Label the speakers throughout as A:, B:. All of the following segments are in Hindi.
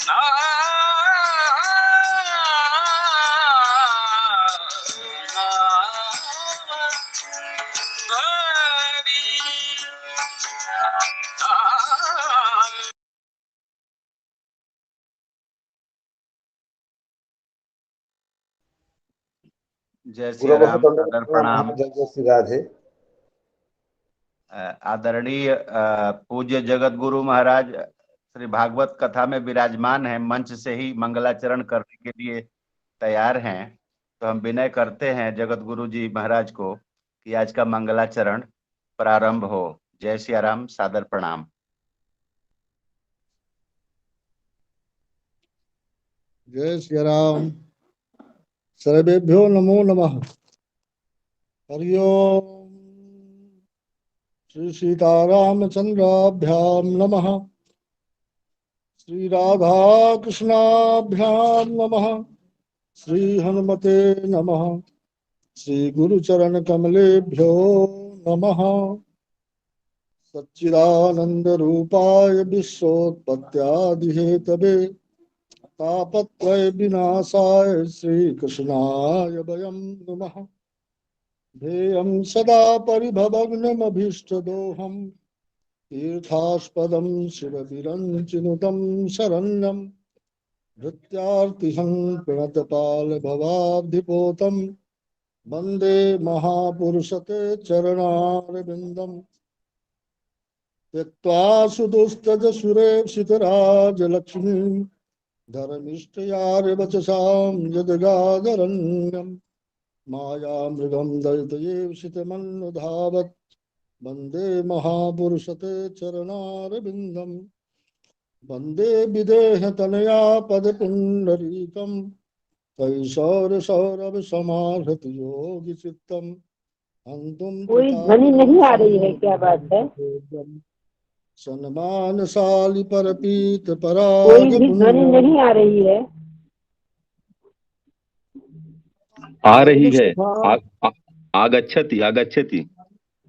A: जय सिया
B: गुरु
A: राम, सादर प्रणाम।
B: जय जय श्री राधे।
A: आदरणीय पूज्य जगत गुरु महाराज श्री भागवत कथा में विराजमान हैं, मंच से ही मंगलाचरण करने के लिए तैयार हैं। तो हम विनय करते हैं जगत गुरु जी महाराज को कि आज का मंगलाचरण प्रारंभ हो। जय सिया राम, सादर प्रणाम।
C: जय श्री राम। सर्वेभ्यो नमो नमः। हरि ओम। श्री सीतारामचंद्राभ्याम नमः। श्री राधा कृष्णाभ्याम नमः। श्री हनुमते नमः। श्री गुरुचरण कमलेभ्यो नमः। सच्चिदानंद रूपाय विश्वोत्पत्त्यादिहेतवे तापत्रय विनाशाय श्री कृष्णाय वयं नमः। ध्येयं सदा परिभवग्नमभीष्टदोहं तीर्थास्पदं शिवविरञ्चिनुतं शरण्यं धृत्यार्तिहं प्रणतपालभवाब्धिपोतं वन्दे महापुरुषते चरणारविन्दम्। त्यक्त्वा सुदुस्तजसुरेप्सितराजलक्ष्मीं धर्मिष्ठयार्वचसां यदगादरण्यम् मायामृगं दयितयेशितमन्नुधावत् वन्दे महापुरुषते चरणारविन्दम्। वन्दे विदेहतनया पदपुण्डरीकं कैशोरसौरभसमाहृत योगिचित्तम् हन्तुं
D: कोई ध्वनि नहीं आ रही है, क्या बात है?
C: सन्मानशाली परपीत
D: कोई
C: पराग
D: भी ध्वनि नहीं आ रही है।
E: आ रही है। आगच्छति आगच्छति।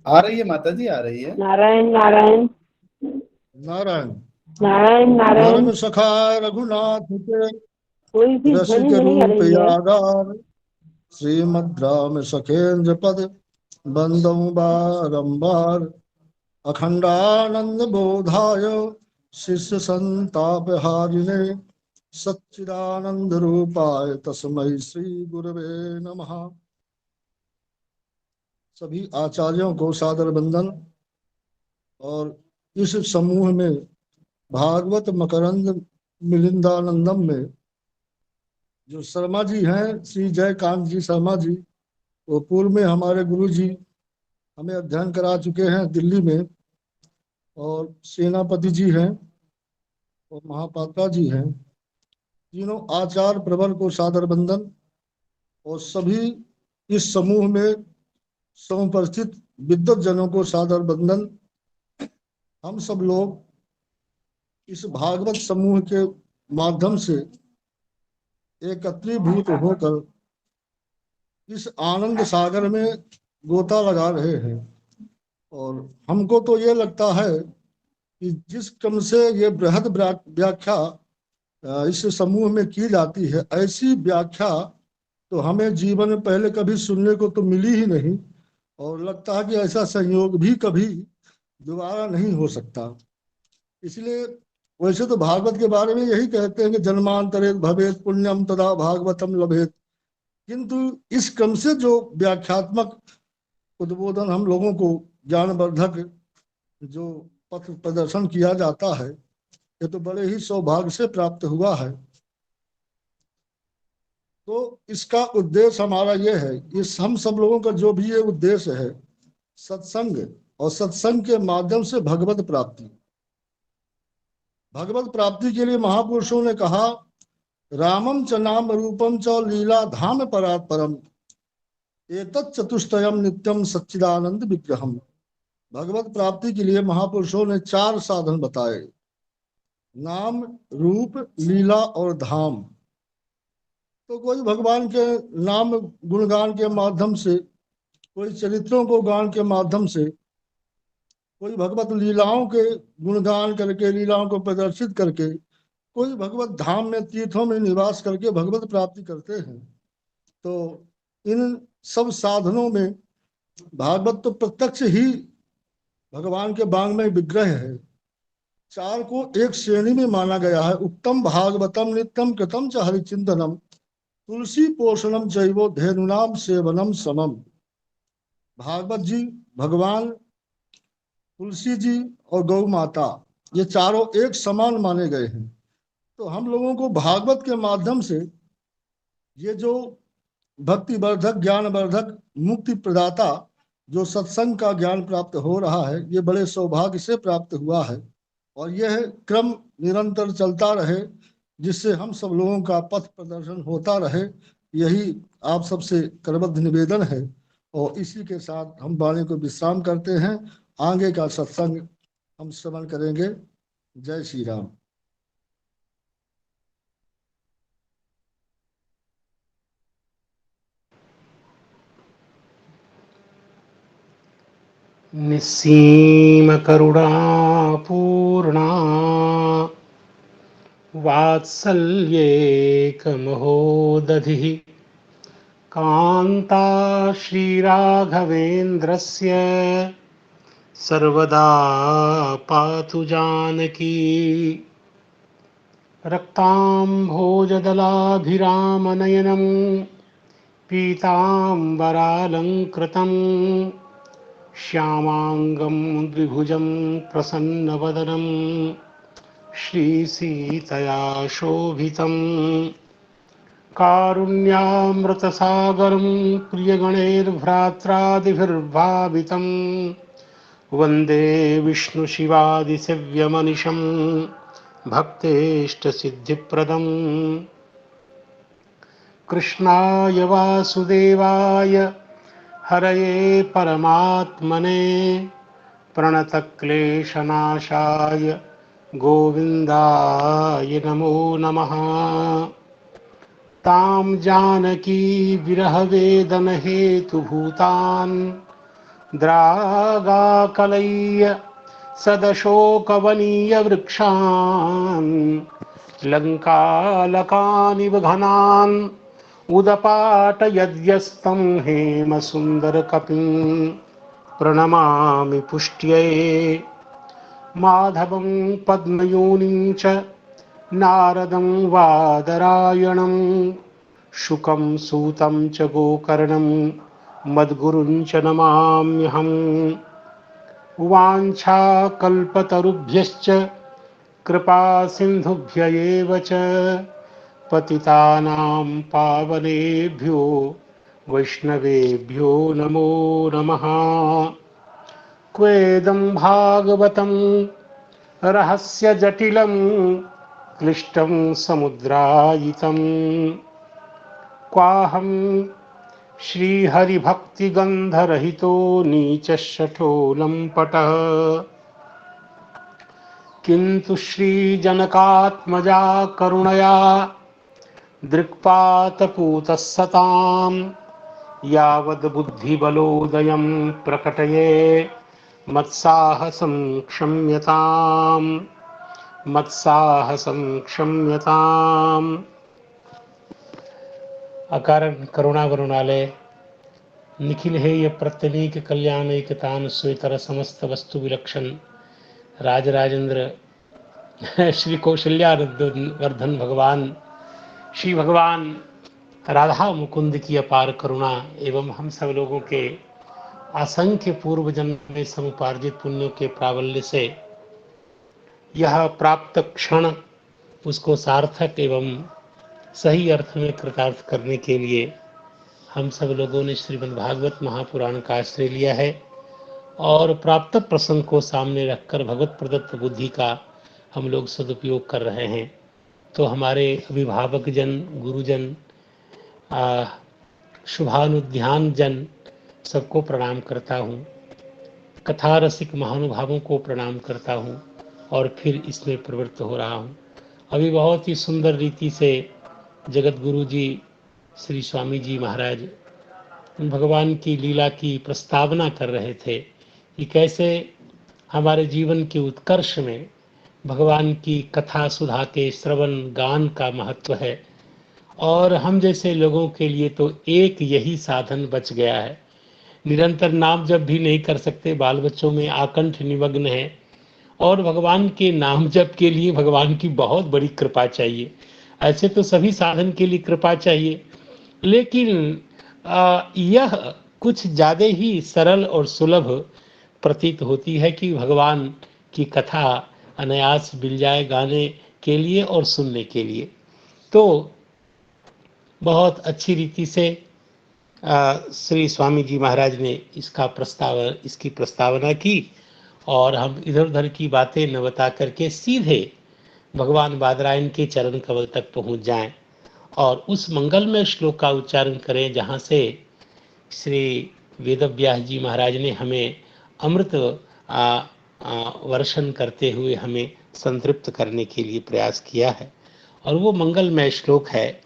F: आ रही है माता जी, आ रही है।
D: नारायण नारायण
C: नारायण
D: नारायण नारायण।
C: धर्म सखा रघुनाथ के
D: कोई भी
C: रसिक
D: ध्वनि नहीं आ
C: रूप
D: रही है।
C: यादार श्रीमद् राम सखेन्द्र पद बंदौ बारंबार अखंडानंद बोधाय शिष्य संताप हारिणे सच्चिदानंद रूपाय तस्मै श्री गुरवे नमः। सभी आचार्यों को सादर वंदन। और इस समूह में भागवत मकरंद मिलिंदानंदम में जो शर्मा जी हैं, श्री जयकांत जी शर्मा जी, वो पूर्व में हमारे गुरु जी हमें अध्ययन करा चुके हैं दिल्ली में। और सेनापति जी हैं और महापात्रा जी हैं। तीनों आचार्य प्रवर को सादर वंदन। और सभी इस समूह में समुपस्थित विद्वत जनों को सादर वंदन। हम सब लोग इस भागवत समूह के माध्यम से एकत्रीभूत होकर इस आनंद सागर में गोता लगा रहे हैं। और हमको तो ये लगता है कि जिस क्रम से ये बृहद व्याख्या इस समूह में की जाती है, ऐसी व्याख्या तो हमें जीवन में पहले कभी सुनने को तो मिली ही नहीं। और लगता है कि ऐसा संयोग भी कभी दोबारा नहीं हो सकता। इसलिए वैसे तो भागवत के बारे में यही कहते हैं कि जन्मांतरेत भवेत पुण्यम तदा भागवतम लभेत। किंतु इस क्रम से जो व्याख्यात्मक उद्बोधन हम लोगों को ज्ञानवर्धक जो पथ प्रदर्शन किया जाता है, ये तो बड़े ही सौभाग्य से प्राप्त हुआ है। तो इसका उद्देश्य हमारा ये है, इस हम सब लोगों का जो भी ये उद्देश्य है, सत्संग और सत्संग के माध्यम से भगवत प्राप्ति। भगवत प्राप्ति के लिए महापुरुषों ने कहा, रामम च नाम रूपम च लीला धाम परात् परम एतत् चतुष्टयम नित्यम सच्चिदानंद विग्रहम। भगवत प्राप्ति के लिए महापुरुषों ने 4 साधन बताए, नाम, रूप, लीला और धाम। तो कोई भगवान के नाम गुणगान के माध्यम से, कोई चरित्रों को गान के माध्यम से, कोई भगवत लीलाओं के गुणगान करके, लीलाओं को प्रदर्शित करके कोई भगवत धाम में तीर्थों में निवास करके भगवत प्राप्ति करते हैं। तो इन सब साधनों में भागवत तो प्रत्यक्ष ही भगवान के वांग्मय विग्रह है। चार को एक श्रेणी में माना गया है। उत्तम भागवतम नित्यम कृतम च हरिचिंतनम तुलसी पोषणम जैवो धेनुनाम सेवनम समम। भागवत जी, भगवान, तुलसी जी और गौ माता, ये चारों एक समान माने गए हैं। तो हम लोगों को भागवत के माध्यम से ये जो भक्ति वर्धक, ज्ञान वर्धक, मुक्ति प्रदाता जो सत्संग का ज्ञान प्राप्त हो रहा है, ये बड़े सौभाग्य से प्राप्त हुआ है। और यह क्रम निरंतर चलता रहे, जिससे हम सब लोगों का पथ प्रदर्शन होता रहे, यही आप सबसे करबद्ध निवेदन है। और इसी के साथ हम वाणी को विश्राम करते हैं। आगे का सत्संग हम श्रवण करेंगे। जय श्री राम।
B: निस्सीम करुणा पूर्णा वात्सल्येकमहोदधिः कान्ता श्रीराघवेन्द्रस्य सर्वदा पातु जानकी। रक्ताम्भोजदलाभिरामनयनं पीताम्बरालङ्कृतं श्यामाङ्गं द्विभुजं प्रसन्नवदनं श्रीसीतया शोभितं। कारुण्यामृतसागरं प्रियगणैर्भ्रात्रादिभिर्भावितं वन्दे विष्णुशिवादिसेव्यमनिशं भक्तेष्टसिद्धिप्रदम्। कृष्णाय वासुदेवाय हरये परमात्मने प्रणतक्लेशनाशाय गोविन्दाय नमो नमः। तां जानकी विरहवेदनहेतुभूतान् द्रागाकलय्य सदशोकवनीयवृक्षान् लङ्कालकानिव घनान् उदपाटयद्यस्तं हेमसुन्दरकपिं प्रणमामि पुष्ट्यै। माधवं पद्मयोनिं च नारदं वादरायणं शुकं सूतं च गोकर्णं मद्गुरुं च नमाम्यहम्। वाञ्छाकल्पतरुभ्यश्च कृपा सिन्धुभ्य एव च पतितानां पावनेभ्यो वैष्णवेभ्यो नमो नमः। क्वेदं भागवतं रहस्यजटिलं क्लिष्टं समुद्रायितं क्वाहं श्रीहरिभक्तिगन्धरहितो नीचशठो लम्पटः। किन्तु श्रीजनकात्मजा करुणया दृक्पातपूतः सतां यावद्बुद्धिबलोदयं प्रकटये मत्साहसं क्षम्यताम् मत्साहसं क्षम्यताम्। अकारण करुणा वरुणालय निखिल है ये प्रत्यनीक कल्याण एकतान स्वेतर समस्त वस्तु विलक्षण राजराजेंद्र श्री कौशल्यावर्धन भगवान श्री भगवान राधा मुकुंद की अपार करुणा एवं हम सब लोगों के असंख्य पूर्व जन्म में समुपार्जित पुण्यों के प्राबल्य से यह प्राप्त क्षण उसको सार्थक एवं सही अर्थ में कृतार्थ करने के लिए हम सब लोगों ने श्रीमद् भागवत महापुराण का आश्रय लिया है और प्राप्त प्रसंग को सामने रखकर भगवत प्रदत्त बुद्धि का हम लोग सदुपयोग कर रहे हैं। तो हमारे अभिभावक जन, गुरुजन, शुभानुध्यान जन सबको प्रणाम करता हूँ। कथा रसिक महानुभावों को प्रणाम करता हूँ और फिर इसमें प्रवृत्त हो रहा हूँ। अभी बहुत ही सुंदर रीति से जगत गुरु जी श्री स्वामी जी महाराज भगवान की लीला की प्रस्तावना कर रहे थे कि कैसे हमारे जीवन के उत्कर्ष में भगवान की कथा सुधा के श्रवण गान का महत्व है। और हम जैसे लोगों के लिए तो एक यही साधन बच गया है। निरंतर नाम जप भी नहीं कर सकते, बाल बच्चों में आकंठ निमग्न है, और भगवान के नाम जप के लिए भगवान की बहुत बड़ी कृपा चाहिए। ऐसे तो सभी साधन के लिए कृपा चाहिए, लेकिन यह कुछ ज़्यादा ही सरल और सुलभ प्रतीत होती है कि भगवान की कथा अनायास मिल जाए गाने के लिए और सुनने के लिए। तो बहुत अच्छी रीति से श्री स्वामी जी महाराज ने इसकी प्रस्तावना की, और हम इधर उधर की बातें न बता करके सीधे भगवान बादरायण के चरण कमल तक पहुंच जाएं और उस मंगलमय श्लोक का उच्चारण करें जहां से श्री वेदव्यास जी महाराज ने हमें अमृत वर्षण करते हुए हमें संतृप्त करने के लिए प्रयास किया है। और वो मंगलमय श्लोक है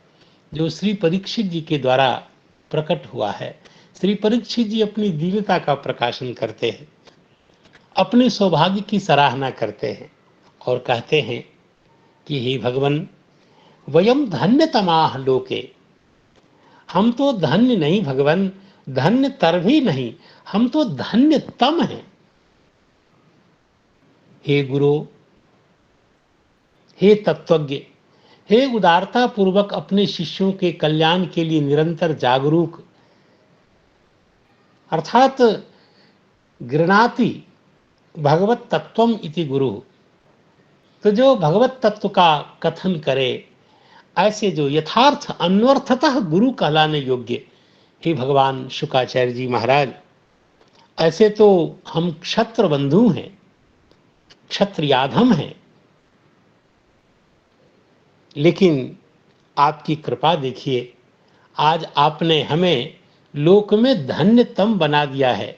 B: जो श्री परीक्षित जी के द्वारा प्रकट हुआ है। श्री परीक्षित जी अपनी दीनता का प्रकाशन करते हैं, अपने सौभाग्य की सराहना करते हैं और कहते हैं कि हे भगवान, वयम धन्यतमाः लोके, हम तो धन्य नहीं भगवान, धन्य तर भी नहीं, हम तो धन्यतम हैं। हे गुरु, हे तत्वज्ञ, हे उदारता पूर्वक अपने शिष्यों के कल्याण के लिए निरंतर जागरूक, अर्थात गृणाति भगवत तत्वम इति गुरु, तो जो भगवत तत्व का कथन करे, ऐसे जो यथार्थ अन्वर्थतः गुरु कहलाने योग्य, हे भगवान शुकाचार्य जी महाराज, ऐसे तो हम क्षत्र बंधु हैं, क्षत्रियाधम हैं, लेकिन आपकी कृपा देखिए, आज आपने हमें लोक में धन्यतम बना दिया है।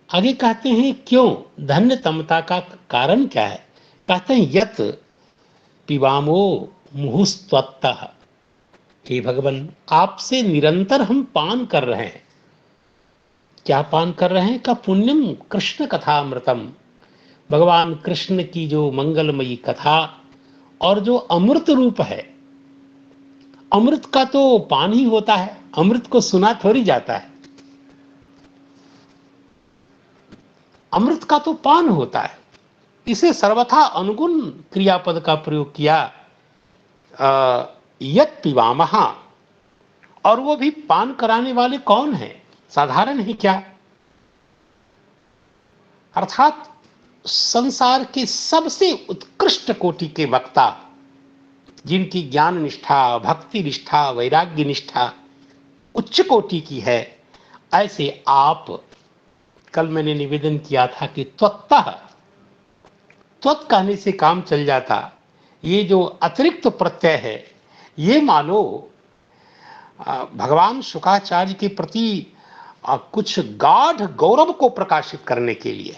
B: आगे कहते हैं क्यों, धन्यतमता का कारण क्या है? कहते हैं यत पिबामो मुहुस्त्वत्तः, हे भगवान, आपसे निरंतर हम पान कर रहे हैं। क्या पान कर रहे हैं? का पुण्यम कृष्ण कथा अमृतम, भगवान कृष्ण की जो मंगलमयी कथा और जो अमृत रूप है। अमृत का तो पान ही होता है, अमृत को सुना थोड़ी जाता है, अमृत का तो पान होता है। इसे सर्वथा अनुगुण क्रियापद का प्रयोग किया, यत पिबामहा, और वो भी पान कराने वाले कौन है? साधारण है क्या? अर्थात संसार के सबसे उत्कृष्ट कोटि के वक्ता, जिनकी ज्ञान निष्ठा, भक्ति निष्ठा, वैराग्य निष्ठा उच्च कोटि की है, ऐसे आप, कल मैंने निवेदन किया था कि त्वत्तः, त्वत् कहने से काम चल जाता, ये जो अतिरिक्त प्रत्यय है ये मानो भगवान शुकाचार्य के प्रति कुछ गाढ़ गौरव को प्रकाशित करने के लिए।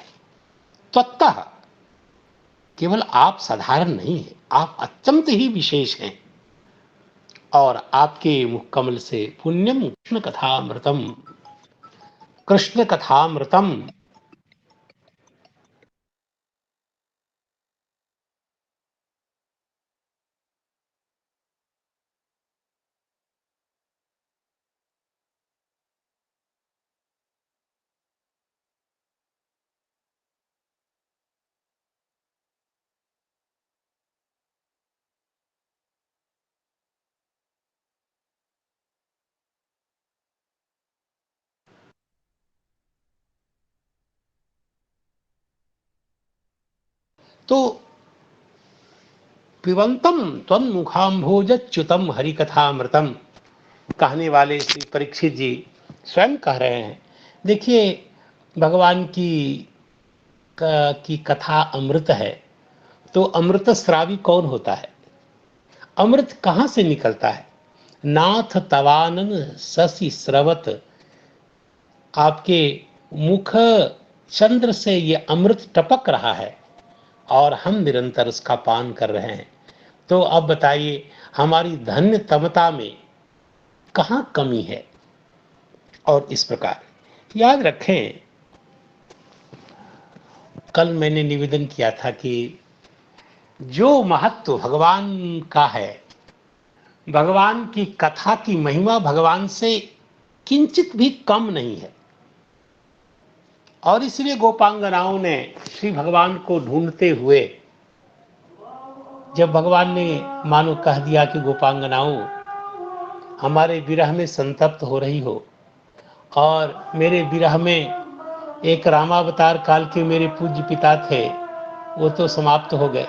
B: त्वत्तः, केवल आप साधारण नहीं हैं, आप अत्यंत ही विशेष हैं, और आपके मुख कमल से पुण्यम कृष्ण कथामृतम, कृष्ण कथामृतम। तो पिबंतम त्वन्मुखाम्भोजच्युतम हरिकथामृतम कहने वाले श्री परीक्षित जी स्वयं कह रहे हैं। देखिए, भगवान की कथा अमृत है, तो अमृत श्रावी कौन होता है? अमृत कहाँ से निकलता है? नाथ तवानन शशि स्रवत, आपके मुख चंद्र से ये अमृत टपक रहा है और हम निरंतर उसका पान कर रहे हैं। तो अब बताइए, हमारी धन्यतमता में कहाँ कमी है? और इस प्रकार याद रखें, कल मैंने निवेदन किया था कि जो महत्व भगवान का है, भगवान की कथा की महिमा भगवान से किंचित भी कम नहीं है, और इसलिए गोपांगनाओं ने श्री भगवान को ढूंढते हुए, जब भगवान ने मानो कह दिया कि गोपांगनाओं हमारे विरह में संतप्त हो रही हो, और मेरे विरह में एक रामावतार काल के मेरे पूज्य पिता थे, वो तो समाप्त हो गए,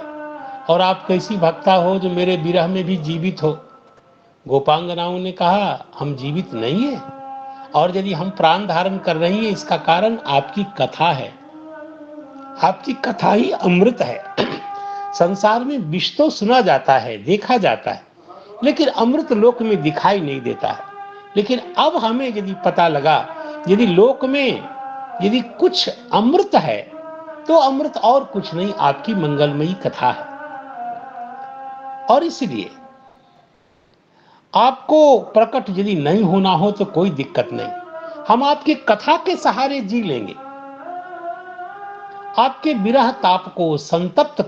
B: और आप कैसी भक्ता हो जो मेरे विरह में भी जीवित हो। गोपांगनाओं ने कहा हम जीवित नहीं है, और यदि हम प्राण धारण कर रही हैं इसका कारण आपकी कथा है। आपकी कथा ही अमृत है। संसार में विष तो सुना जाता है, देखा जाता है, लेकिन अमृत लोक में दिखाई नहीं देता है। लेकिन अब हमें यदि पता लगा, यदि लोक में यदि कुछ अमृत है तो अमृत और कुछ नहीं, आपकी मंगलमयी कथा है। और इसलिए आपको प्रकट यदि नहीं होना हो तो कोई दिक्कत नहीं, हम आपकी कथा के सहारे जी लेंगे। आपके विरह ताप को, संतप्त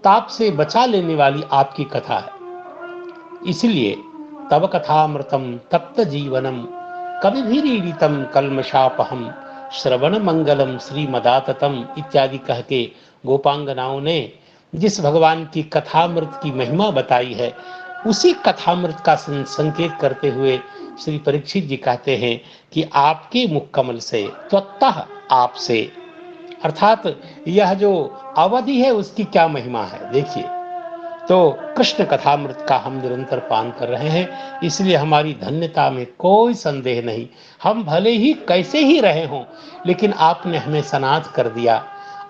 B: ताप से बचा लेने वाली आपकी कथा है। इसलिए तब कथामृतम तप्त जीवनम कविभिरीडितम कल्मषापहम श्रवण मंगलम श्रीमदाततम इत्यादि कह के गोपांगनाओं ने जिस भगवान की कथामृत की महिमा बताई है, उसी कथामृत का संकेत करते हुए श्री परीक्षित जी कहते हैं कि आपके मुख कमल से, त्वत्तः आपसे, अर्थात यह जो अवधि है उसकी क्या महिमा है। देखिए, तो कृष्ण कथामृत का हम निरंतर पान कर रहे हैं, इसलिए हमारी धन्यता में कोई संदेह नहीं। हम भले ही कैसे ही रहे हों, लेकिन आपने हमें सनाथ कर दिया।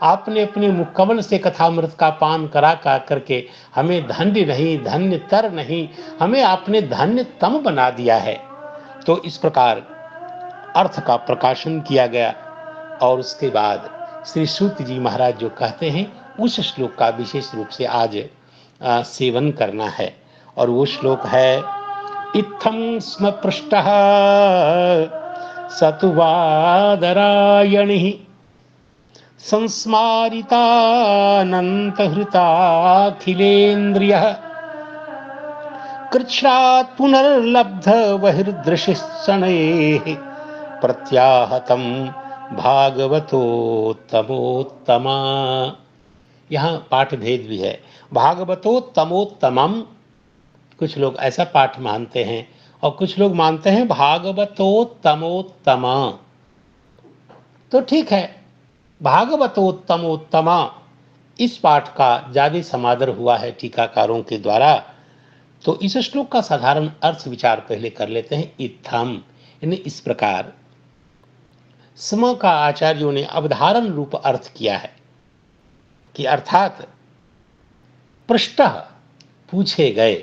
B: आपने अपने मुकम्मल से कथामृत का पान करा करके हमें धन्य नहीं, धन्यतर नहीं, हमें आपने धन्यतम बना दिया है। तो इस प्रकार अर्थ का प्रकाशन किया गया, और उसके बाद श्री सूत जी महाराज जो कहते हैं उस श्लोक का विशेष रूप से आज सेवन करना है। और वो श्लोक है, इत्थं स्म पृष्टः सतुवादरायणिः संस्मारितानन्तहृताखिलेन्द्रियः कृच्छ्रात् पुनर्लब्ध बहिर्दृशिशनैः प्रत्याहतं भागवतोत्तमोत्तमा। यहाँ पाठ भेद भी है, भागवतोत्तमोत्तमम। कुछ लोग ऐसा पाठ मानते हैं और कुछ लोग मानते हैं भागवतोत्तमोत्तमा। तो ठीक है, भागवतोत्तमोत्तमा इस पाठ का ज्यादा समादर हुआ है टीकाकारों के द्वारा। तो इस श्लोक का साधारण अर्थ विचार पहले कर लेते हैं। इत्थम यानी इस प्रकार, स्म का आचार्यों ने अवधारण रूप अर्थ किया है कि अर्थात पृष्ठ पूछे गए,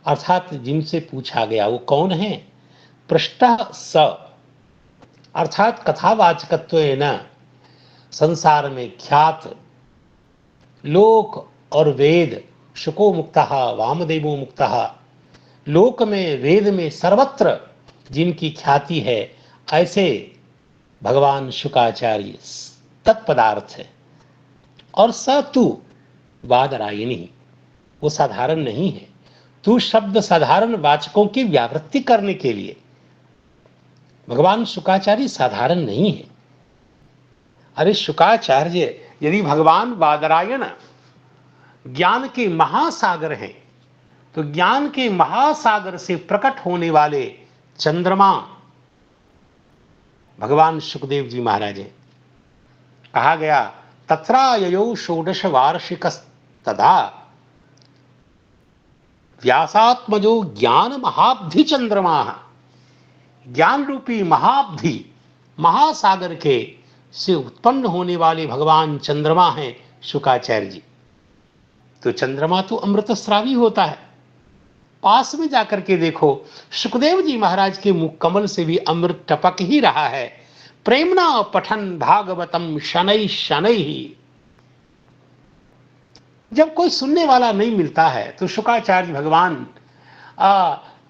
B: अर्थात जिनसे पूछा गया वो कौन है। पृष्ठ स अर्थात कथावाचकत्वेन संसार में ख्यात लोक और वेद, शुको मुक्तः वामदेवो मुक्तः, लोक में वेद में सर्वत्र जिनकी ख्याति है, ऐसे भगवान शुकाचार्य तत्पदार्थ है। और स तू वादरायणी, वो साधारण नहीं है। तू शब्द साधारण वाचकों की व्यावृत्ति करने के लिए, भगवान शुकाचार्य साधारण नहीं है। अरे शुकाचार्य यदि भगवान वादरायण ज्ञान के महासागर हैं, तो ज्ञान के महासागर से प्रकट होने वाले चंद्रमा भगवान सुखदेव जी महाराज हैं। कहा गया तत्राययो षोडश वार्षिकस्तदा व्यासात्मजो ज्ञान महाब्धि चंद्रमा। ज्ञान रूपी महाब्धि महासागर के से उत्पन्न होने वाले भगवान चंद्रमा हैं शुकाचार्य जी। तो चंद्रमा तो अमृतस्रावी होता है। पास में जाकर के देखो, सुखदेव जी महाराज के मुख कमल से भी अमृत टपक ही रहा है। प्रेमना पठन भागवतम शनै शनै ही। जब कोई सुनने वाला नहीं मिलता है तो शुकाचार्य भगवान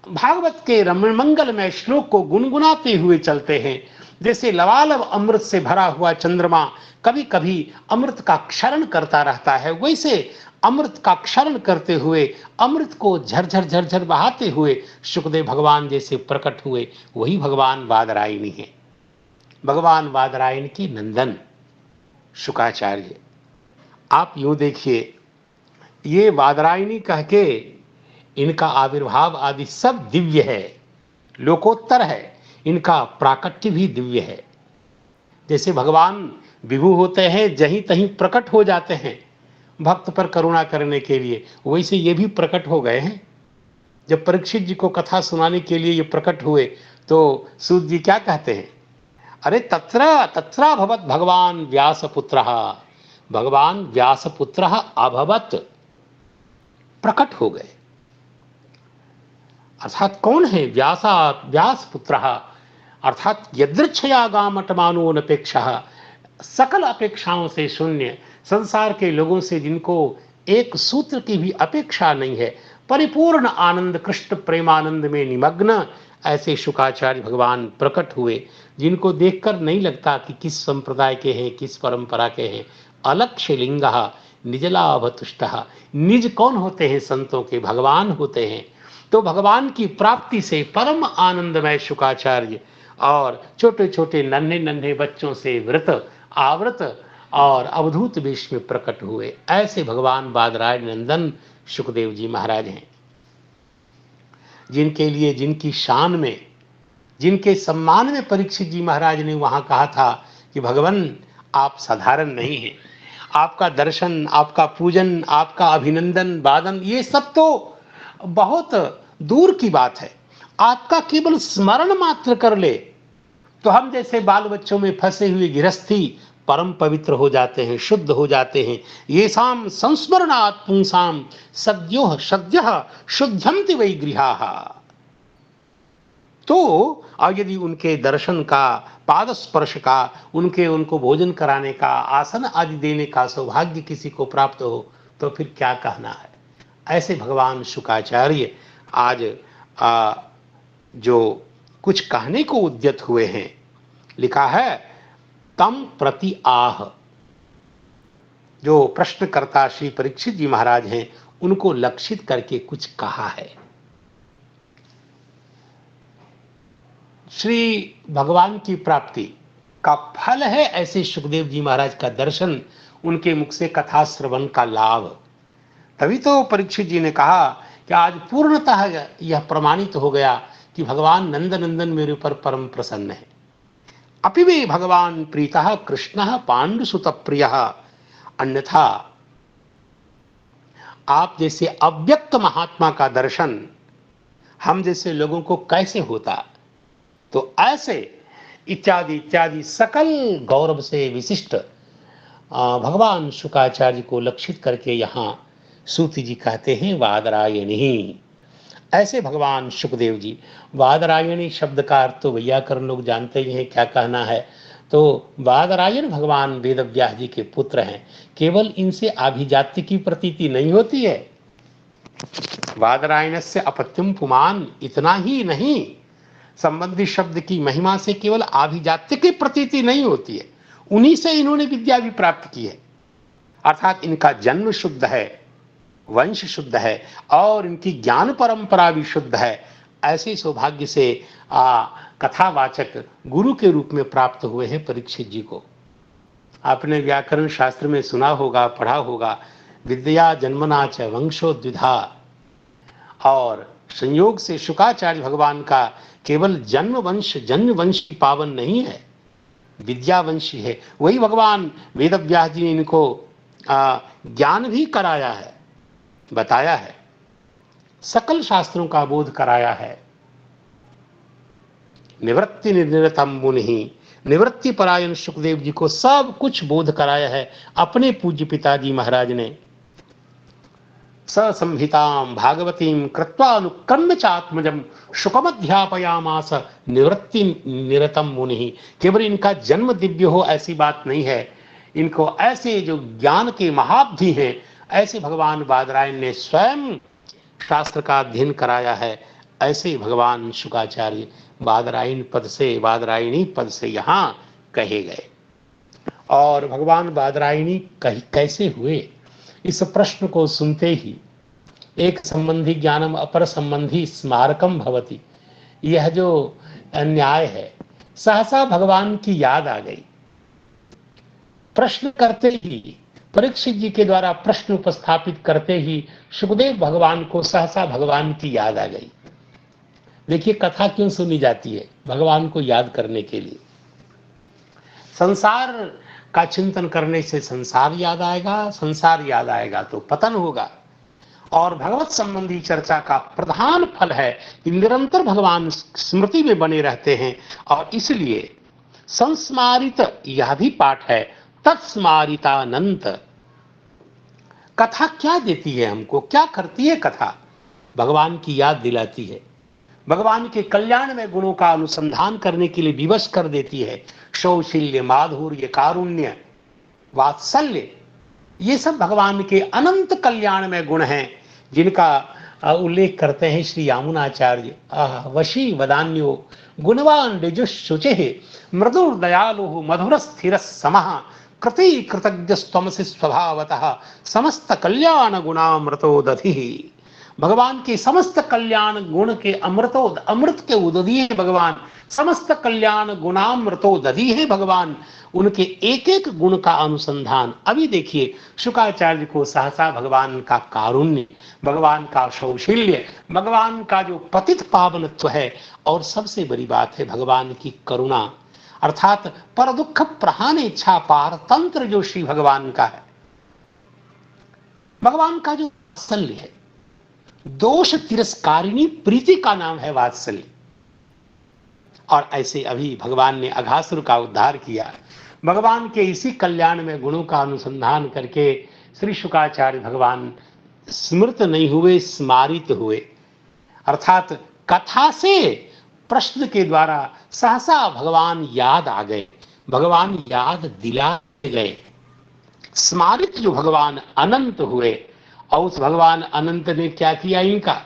B: भागवत के रमण मंगल में श्लोक को गुनगुनाते हुए चलते हैं। जैसे लबालब अमृत से भरा हुआ चंद्रमा कभी कभी अमृत का क्षरण करता रहता है, वैसे अमृत का क्षरण करते हुए अमृत को झरझर झरझर बहाते हुए सुखदेव भगवान जैसे प्रकट हुए, वही भगवान बादरायणी है। भगवान बादरायण की नंदन शुकाचार्य। आप यूं देखिए, ये बादरायणी कह के इनका आविर्भाव आदि सब दिव्य है, लोकोत्तर है, इनका प्राकट्य भी दिव्य है। जैसे भगवान विभु होते हैं, जहीं तहीं प्रकट हो जाते हैं भक्त पर करुणा करने के लिए, वैसे ये भी प्रकट हो गए हैं। जब परीक्षित जी को कथा सुनाने के लिए ये प्रकट हुए तो सूत जी क्या कहते हैं, अरे तत्रा भवत भगवान व्यासपुत्र, भगवान व्यासपुत्र अभवत, प्रकट हो गए। अर्थात कौन है व्यास पुत्र, अर्थात यदृच्छया गामटमानोन अपेक्षा, सकल अपेक्षाओं से शून्य, संसार के लोगों से जिनको एक सूत्र की भी अपेक्षा नहीं है, परिपूर्ण आनंद कृष्ण प्रेमानंद में निमग्न ऐसे शुकाचार्य भगवान प्रकट हुए, जिनको देखकर नहीं लगता कि किस संप्रदाय के हैं, किस परंपरा के हैं। अलक्ष्य लिंग निजलाभतुष्ट, निज कौन होते हैं संतों के, भगवान होते हैं। तो भगवान की प्राप्ति से परम आनंदमय शुकाचार्य और छोटे छोटे नन्हे नन्हे बच्चों से व्रत आवृत और अवधूत वेश में प्रकट हुए, ऐसे भगवान बादरायण नंदन सुखदेव जी महाराज हैं, जिनके लिए, जिनकी शान में, जिनके सम्मान में परीक्षित जी महाराज ने वहां कहा था कि भगवान आप साधारण नहीं हैं, आपका दर्शन, आपका पूजन, आपका अभिनंदन वादन, ये सब तो बहुत दूर की बात है, आपका केवल स्मरण मात्र कर ले तो हम जैसे बाल बच्चों में फंसे हुए गृहस्थी परम पवित्र हो जाते हैं, शुद्ध हो जाते हैं। ये शाम संस्मरणात् पुंसाम सद्योः सद्यः शुद्धंति वै गृहाः। तो और यदि उनके दर्शन का, पाद स्पर्श का, उनको भोजन कराने का, आसन आदि देने का सौभाग्य किसी को प्राप्त हो तो फिर क्या कहना है। ऐसे भगवान शुकाचार्य आज जो कुछ कहने को उद्यत हुए हैं, लिखा है तम प्रति आह, जो प्रश्नकर्ता श्री परीक्षित जी महाराज हैं उनको लक्षित करके कुछ कहा है। श्री भगवान की प्राप्ति का फल है ऐसे सुखदेव जी महाराज का दर्शन, उनके मुख से कथा श्रवण का लाभ। तभी तो परीक्षित जी ने कहा कि आज पूर्णतः यह प्रमाणित हो गया कि भगवान नंदनंदन मेरे ऊपर परम प्रसन्न है। अपि वे भगवान प्रीतः कृष्णः पांडुसुत प्रियः, अन्यथा आप जैसे अव्यक्त महात्मा का दर्शन हम जैसे लोगों को कैसे होता, तो ऐसे इत्यादि इत्यादि सकल गौरव से विशिष्ट भगवान शुकाचार्य को लक्षित करके यहाँ सूति जी कहते हैं वादरायणी। ऐसे भगवान सुखदेव जी, वादरायणी शब्द का अर्थ तो वैयाकरण लोग जानते ही हैं क्या कहना है। तो वादरायण भगवान वेदव्यास जी के पुत्र हैं, केवल इनसे आभिजात्य की प्रतीति नहीं होती है। वादरायण से अपत्यम पुमान, इतना ही नहीं, संबंधी शब्द की महिमा से केवल आभिजात्य की प्रतीति नहीं होती है, उन्हीं से इन्होंने विद्या भी प्राप्त की है। अर्थात इनका जन्म शुद्ध है, वंश शुद्ध है और इनकी ज्ञान परंपरा भी शुद्ध है। ऐसे सौभाग्य से कथावाचक गुरु के रूप में प्राप्त हुए हैं परीक्षित जी को। आपने व्याकरण शास्त्र में सुना होगा, पढ़ा होगा, विद्या जन्मना च वंशोद्विधा, और संयोग से शुकाचार्य भगवान का केवल जन्म वंश, जन्म वंश की पावन नहीं है, विद्यावंशी है। वही भगवान वेदव्यास जी ने इनको ज्ञान भी कराया है, बताया है, सकल शास्त्रों का बोध कराया है। निवृत्ति निर्निरतम मुनि, निवृत्ति परायण सुखदेव जी को सब कुछ बोध कराया है अपने पूज्य पिताजी महाराज ने। संहिताम भागवतीम कृत्वानुकर्म चात्मजम शुकमध्यापयामास निवृत्ति निरतम मुनि। केवल इनका जन्म दिव्य हो ऐसी बात नहीं है, इनको ऐसे जो ज्ञान के महाब्धि हैं, ऐसे भगवान बादरायण ने स्वयं शास्त्र का अध्ययन कराया है। ऐसे भगवान शुकाचार्य बादरायणी पद से यहाँ कहे गए। और भगवान बादरायणी कैसे हुए, इस प्रश्न को सुनते ही एक संबंधी ज्ञानम अपर संबंधी स्मारकम भवति, यह जो न्याय है, सहसा भगवान की याद आ गई। प्रश्न करते ही, परीक्षित जी के द्वारा प्रश्न उपस्थापित करते ही सुखदेव भगवान को सहसा भगवान की याद आ गई। देखिए कथा क्यों सुनी जाती है, भगवान को याद करने के लिए। संसार का चिंतन करने से संसार याद आएगा, संसार याद आएगा तो पतन होगा। और भगवत संबंधी चर्चा का प्रधान फल है कि निरंतर भगवान स्मृति में बने रहते हैं। और इसलिए संस्मारित यह भी पाठ है, तत्स्मारितानंत। कथा क्या देती है हमको, क्या करती है कथा? भगवान की याद दिलाती है, भगवान के कल्याण में गुणों का अनुसंधान करने के लिए विवश कर देती है। सौशील्य, माधुर्य, कारुण्य, वात्सल्य, ये सब भगवान के अनंत कल्याण में गुण हैं, जिनका उल्लेख करते हैं श्री यामुनाचार्य। वशी वदान्यो गुणवान ऋजुशुचि मृदुर्दयालु मधुर स्थिर समः कृति कृतज्ञस्तमसि स्वभावतः समस्त कल्याण गुणामृतो दधिः। भगवान के समस्त कल्याण गुण के अमृत के उदधी है भगवान, समस्त कल्याण गुणामृतो दधी है भगवान। उनके एक एक गुण का अनुसंधान। अभी देखिए शुकाचार्य को सहसा भगवान का कारुण्य, भगवान का सौशील्य, भगवान का जो पतित पावनत्व है, और सबसे बड़ी बात है भगवान की करुणा, अर्थात पर दुख प्रहान इच्छा पार तंत्र जो श्री भगवान का है। भगवान का जो वात्सल्य है, दोष तिरस्कारिणी प्रीति का नाम है वात्सल्य। और ऐसे अभी भगवान ने अघासुर का उद्धार किया। भगवान के इसी कल्याण में गुणों का अनुसंधान करके श्री शुकाचार्य भगवान स्मृत नहीं हुए, स्मारित हुए। अर्थात कथा से, प्रश्न के द्वारा सहसा भगवान याद आ गए, भगवान याद दिला गए। स्मारित जो भगवान अनंत हुए, और उस भगवान अनंत ने क्या किया, इनका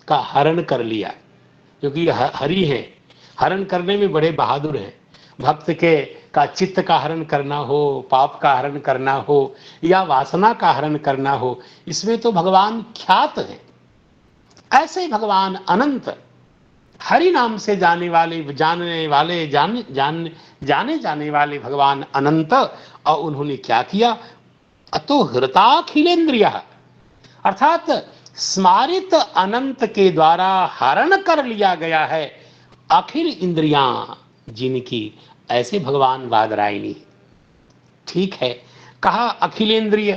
B: का हरण कर लिया, क्योंकि हरि है, हरण करने में बड़े बहादुर हैं। भक्त के का चित्त का हरण करना हो, पाप का हरण करना हो, या वासना का हरण करना हो, इसमें तो भगवान ख्यात है। ऐसे भगवान अनंत, हरि नाम से जाने जाने वाले भगवान अनंत। और उन्होंने क्या किया, अतो हृताखिलेन्द्रिय, अर्थात स्मारित अनंत के द्वारा हरण कर लिया गया है अखिल इंद्रियां जिनकी। ऐसे भगवान बादरायणी। ठीक है, कहा अखिलेंद्रिय,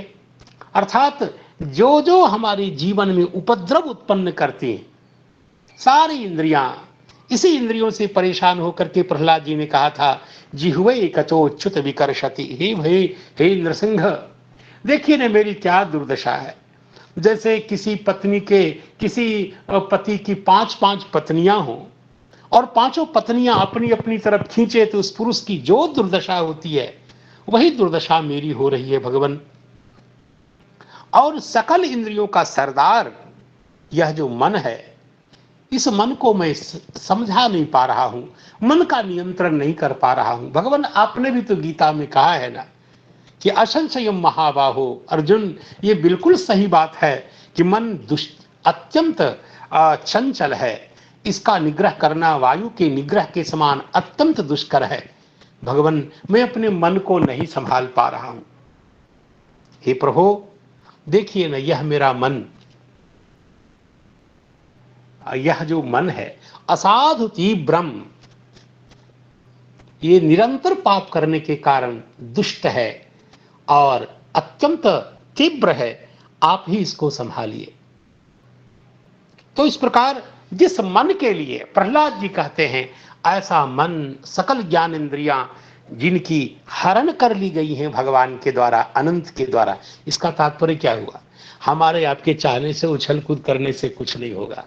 B: अर्थात जो जो हमारे जीवन में उपद्रव उत्पन्न करते हैं, सारी इंद्रियां, इसी इंद्रियों से परेशान होकर के प्रहलाद जी ने कहा था, जिह्वे कचोच्युत विकर्षति। हे नृसिंह, देखिए ना मेरी क्या दुर्दशा है। जैसे किसी पति की 5-5 पत्नियां हों, और पांचों पत्नियां अपनी अपनी तरफ खींचे, तो उस पुरुष की जो दुर्दशा होती है, वही दुर्दशा मेरी हो रही है भगवान। और सकल इंद्रियों का सरदार यह जो मन है, इस मन को मैं समझा नहीं पा रहा हूं, मन का नियंत्रण नहीं कर पा रहा हूं। भगवान आपने भी तो गीता में कहा है ना कि असंशयम महाबाहो। अर्जुन, ये बिल्कुल सही बात है कि मन अत्यंत चंचल है, इसका निग्रह करना वायु के निग्रह के समान अत्यंत दुष्कर है। भगवान, मैं अपने मन को नहीं संभाल पा रहा हूं। हे प्रभु, देखिए ना, यह मेरा मन, यह जो मन है असाधु तीव्रम, ये निरंतर पाप करने के कारण दुष्ट है और अत्यंत तीव्र है, आप ही इसको संभालिए। तो इस प्रकार जिस मन के लिए प्रहलाद जी कहते हैं, ऐसा मन, सकल ज्ञान इंद्रियां जिनकी हरण कर ली गई हैं भगवान के द्वारा, अनंत के द्वारा। इसका तात्पर्य क्या हुआ, हमारे आपके चाहने से, उछल कूद करने से कुछ नहीं होगा।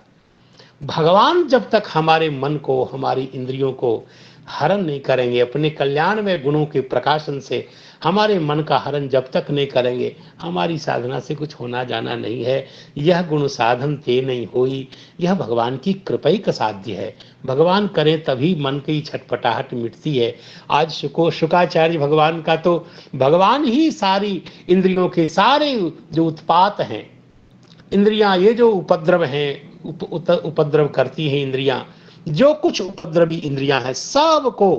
B: भगवान जब तक हमारे मन को, हमारी इंद्रियों को हरण नहीं करेंगे, अपने कल्याण में गुणों के प्रकाशन से हमारे मन का हरण जब तक नहीं करेंगे हमारी साधना से कुछ होना जाना नहीं है। यह गुण साधन ते नहीं होई, यह भगवान की कृपा का साध्य है। भगवान करें तभी मन की छटपटाहट मिटती है। आज शुकाचार्य भगवान का तो भगवान ही सारी इंद्रियों के सारे जो उत्पात हैं, इंद्रियां ये जो उपद्रव हैं, उपद्रव करती हैं इंद्रियां, जो कुछ उपद्रवी इंद्रियां हैं सबको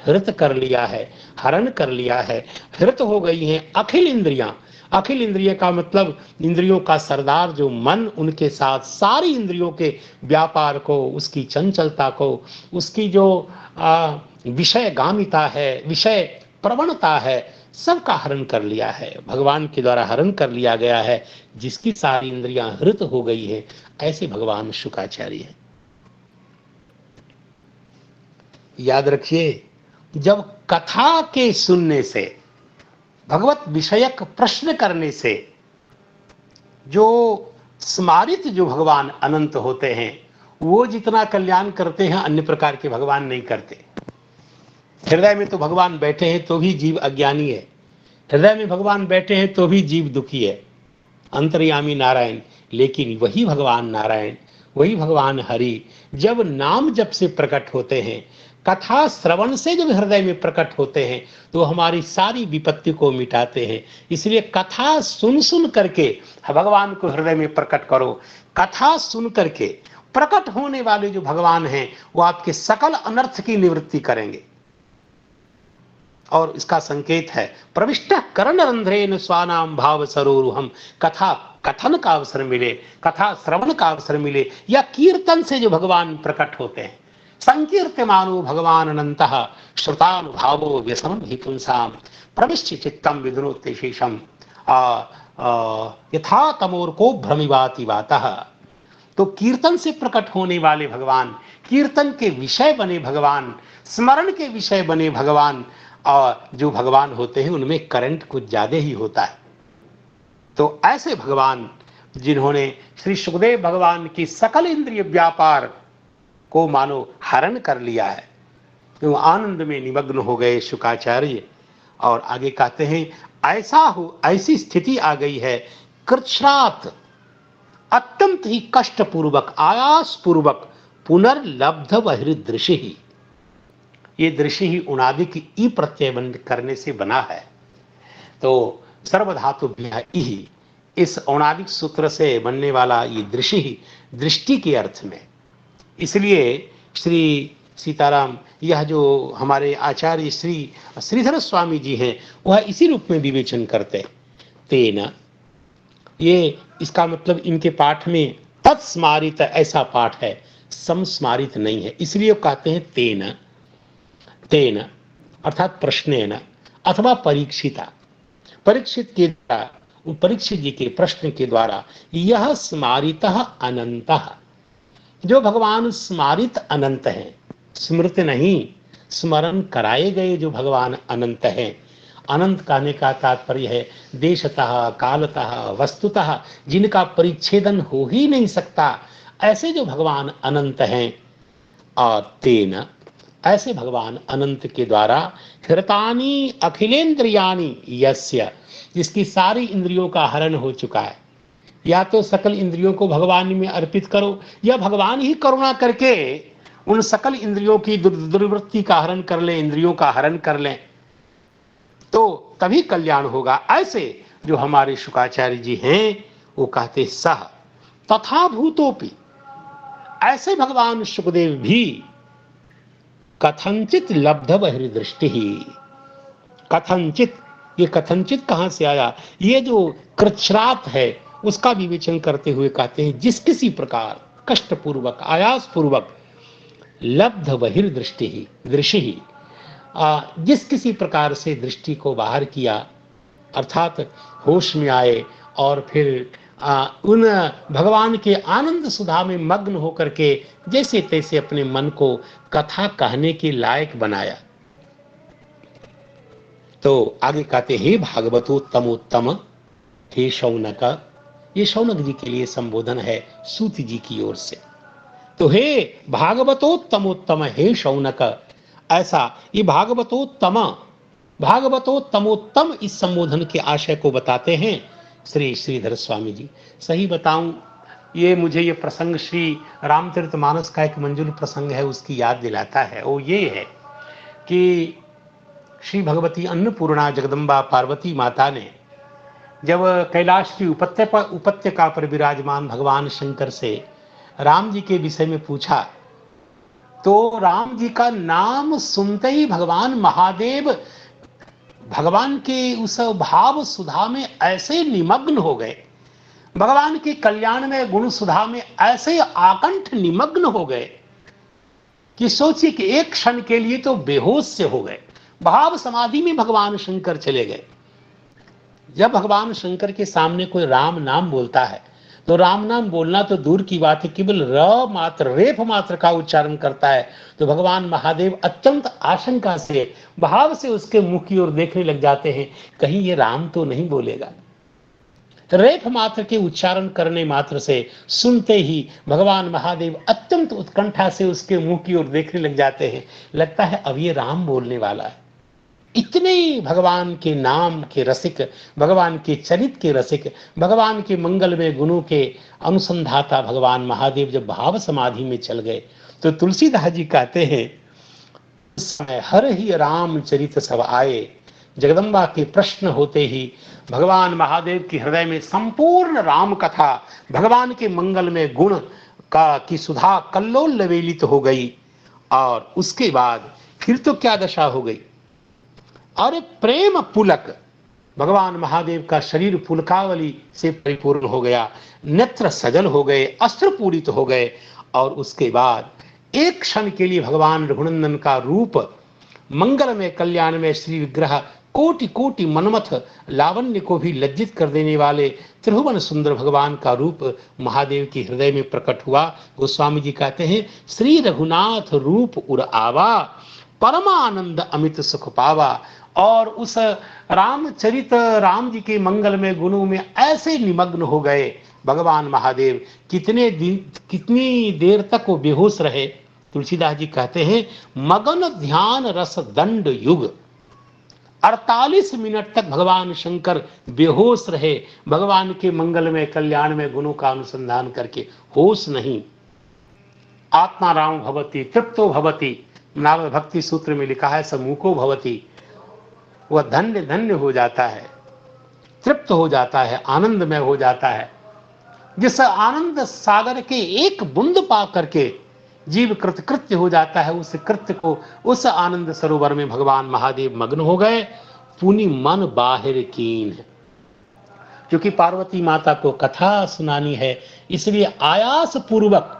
B: हृत कर लिया है, हरण कर लिया है। हृत हो गई हैं अखिल इंद्रियां। अखिल इंद्रिय का मतलब इंद्रियों का सरदार जो मन, उनके साथ सारी इंद्रियों के व्यापार को, उसकी चंचलता को, उसकी जो विषय गामिता है, विषय प्रवणता है, सबका हरण कर लिया है, भगवान के द्वारा हरण कर लिया गया है। जिसकी सारी इंद्रियां हृत हो गई है, ऐसे भगवान शुकाचार्य है। याद रखिए, जब कथा के सुनने से, भगवत विषयक प्रश्न करने से जो स्मारित जो भगवान अनंत होते हैं, वो जितना कल्याण करते हैं अन्य प्रकार के भगवान नहीं करते। हृदय में तो भगवान बैठे हैं तो भी जीव अज्ञानी है, हृदय में भगवान बैठे हैं तो भी जीव दुखी है। अंतर्यामी नारायण, लेकिन वही भगवान नारायण, वही भगवान हरि जब नाम जप से प्रकट होते हैं, कथा श्रवण से जब हृदय में प्रकट होते हैं, तो हमारी सारी विपत्ति को मिटाते हैं। इसलिए कथा सुन सुन करके भगवान को हृदय में प्रकट करो। कथा सुन करके प्रकट होने वाले जो भगवान हैं, वो आपके सकल अनर्थ की निवृत्ति करेंगे। और इसका संकेत है, प्रविष्ट कर्ण रंध्रेन स्वानाम भाव सरोरुहम। कथा कथन का अवसर मिले, कथा श्रवण का अवसर मिले, या कीर्तन से जो भगवान प्रकट होते हैं। संकीर्त्यमानो भगवान अनंतः श्रुतानुभावो व्यसनं हि पुंसाम प्रविश्य चित्तम विदुनोत्ते शेषम यथा तमोर्को भ्रमिवाति वातः। तो कीर्तन से प्रकट होने वाले भगवान, कीर्तन के विषय बने भगवान, स्मरण के विषय बने भगवान, और जो भगवान होते हैं उनमें करंट कुछ ज्यादा ही होता है। तो ऐसे भगवान जिन्होंने श्री सुखदेव भगवान की सकल इंद्रिय व्यापार को मानो हरण कर लिया है, तो आनंद में निमग्न हो गए शुकाचार्य। और आगे कहते हैं, ऐसा हो, ऐसी स्थिति आ गई है, कृच्छ्रात अत्यंत ही कष्ट पूर्वक, आयास पूर्वक पुनर्लब्ध बहिर्दृश्य ही। ये दृश्य ही उनादि की ई प्रत्यय करने से बना है। तो सर्वधातु ही, इस औणादिक सूत्र से बनने वाला ये दृश्य ही दृष्टि के अर्थ में। इसलिए श्री सीताराम, यह जो हमारे आचार्य श्री श्रीधर स्वामी जी हैं, वह इसी रूप में विवेचन करते। तेना, ये इसका मतलब इनके पाठ में तत्स्मारित ऐसा पाठ है, समस्मारित नहीं है, इसलिए कहते हैं तेना। तेन अर्थात प्रश्नेन अथवा परीक्षिता, परीक्षित के द्वारा, परीक्षित जी के प्रश्न के द्वारा, यह स्मारितः अनंतः, जो भगवान स्मारित अनंत हैं, स्मृत नहीं, स्मरण कराए गए जो भगवान अनंत हैं। अनंत कहने का तात्पर्य है देशतः, कालतः, वस्तुतः, जिनका परिच्छेदन हो ही नहीं सकता, ऐसे जो भगवान अनंत हैं। और तेन, ऐसे भगवान अनंत के द्वारा, हृतानि अखिलेन्द्रियाणि यस्य, जिसकी सारी इंद्रियों का हरण हो चुका है। या तो सकल इंद्रियों को भगवान में अर्पित करो, या भगवान ही करुणा करके उन सकल इंद्रियों की दुर्वृत्ति का हरण कर ले, इंद्रियों का हरण कर लें, तो तभी कल्याण होगा। ऐसे जो हमारे शुकाचार्य जी हैं, वो कहते सह तथा भूतोपि, ऐसे भगवान सुखदेव भी कथंचित लब्ध बहिर्दृष्टि ही। कथंचित, ये कथंचित कहां से आया? ये जो कृच्छ्रात है उसका विवेचन करते हुए कहते हैं, जिस किसी प्रकार कष्टपूर्वक, आयास पूर्वक, लब्ध बहिर्दृष्टि ही, दृष्टि ही, जिस किसी प्रकार से दृष्टि को बाहर किया, अर्थात होश में आए और फिर उन भगवान के आनंद सुधा में मग्न होकर के जैसे तैसे अपने मन को कथा कहने के लायक बनाया। तो आगे कहते, हे भागवतोत्तमोत्तम, हे शौनक, ये शौनक जी के लिए संबोधन है सूत जी की ओर से। तो हे भागवतोत्तमोत्तम, हे शौनक, ऐसा ये भागवतोत्तम भागवतोत्तमोत्तम इस संबोधन के आशय को बताते हैं श्री श्रीधर स्वामी जी। सही बताऊं, ये मुझे ये प्रसंग श्री रामचरितमानस का एक मंजूल प्रसंग है उसकी याद दिलाता है। वो ये है कि श्री भगवती अन्नपूर्णा जगदम्बा पार्वती माता ने जब कैलाश की उपत्यका पर विराजमान भगवान शंकर से राम जी के विषय में पूछा, तो राम जी का नाम सुनते ही भगवान महादेव भगवान के उस भाव सुधा में ऐसे निमग्न हो गए, भगवान के कल्याण में गुण सुधा में ऐसे आकंठ निमग्न हो गए कि सोचिए कि एक क्षण के लिए तो बेहोश से हो गए, भाव समाधि में भगवान शंकर चले गए। जब भगवान शंकर के सामने कोई राम नाम बोलता है तो राम नाम बोलना तो दूर की बात है, केवल रेफ मात्र का उच्चारण करता है तो भगवान महादेव अत्यंत आशंका से भाव से उसके मुख की ओर देखने लग जाते हैं, कहीं ये राम तो नहीं बोलेगा। रेफ मात्र के उच्चारण करने मात्र से सुनते ही भगवान महादेव अत्यंत उत्कंठा से उसके मुंह की ओर देखने लग जाते हैं, लगता है अब ये राम बोलने वाला है। इतने भगवान के नाम के रसिक, भगवान के चरित्र के रसिक, भगवान के मंगलमय गुणों के अनुसंधाता भगवान महादेव जब भाव समाधि में चल गए तो तुलसीदास जी कहते हैं, उस समय हर ही राम चरित सब आए, जगदम्बा के प्रश्न होते ही भगवान महादेव के हृदय में संपूर्ण राम कथा, भगवान के मंगलमय गुण का की सुधा कल्लोल लवेलित हो गई। और उसके बाद फिर तो क्या दशा हो गई, और प्रेम पुलक, भगवान महादेव का शरीर पुलकावली से परिपूर्ण हो गया, नेत्र सजल हो गए, अस्त्र पूरित हो गए। और उसके बाद एक क्षण के लिए भगवान रघुनंदन का रूप, मंगल में कल्याण में श्री विग्रह, कोटि कोटि मनमथ लावण्य को भी लज्जित कर देने वाले त्रिभुवन सुंदर भगवान का रूप महादेव के हृदय में प्रकट हुआ। गोस्वामी जी कहते हैं, श्री रघुनाथ रूप उर आवा, परमानंद अमित सुख पावा। और उस रामचरित राम जी के मंगल में गुणों में ऐसे निमग्न हो गए भगवान महादेव, कितनी देर तक वो बेहोश रहे। तुलसीदास जी कहते हैं, मगन ध्यान रस दंड युग, 48 मिनट तक भगवान शंकर बेहोश रहे, भगवान के मंगल में कल्याण में गुणों का अनुसंधान करके, होश नहीं। आत्मा राम भवती तृप्तो भवती, नारद भक्ति सूत्र में लिखा है, समूको भवती, वह धन्य धन्य हो जाता है, तृप्त हो जाता है, आनंदमय हो जाता है। जिस आनंद सागर के एक बूंद पा करके जीव कृतकृत्य हो जाता है, उस कृत्य को, उस आनंद सरोवर में भगवान महादेव मग्न हो गए। पुनि मन बाहिर कीन, क्योंकि पार्वती माता को कथा सुनानी है, इसलिए आयास पूर्वक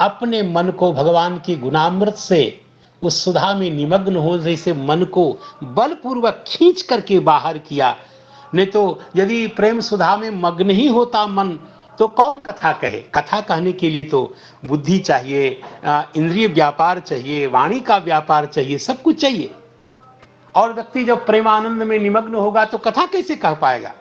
B: अपने मन को भगवान की गुणामृत से उस सुधा में निमग्न हो जैसे मन को बलपूर्वक खींच करके बाहर किया। नहीं तो यदि प्रेम सुधा में मग्न ही होता मन, तो कौन कथा कहे। कथा कहने के लिए तो बुद्धि चाहिए, इंद्रिय व्यापार चाहिए, वाणी का व्यापार चाहिए, सब कुछ चाहिए। और व्यक्ति जब प्रेमानंद में निमग्न होगा तो कथा कैसे कह पाएगा।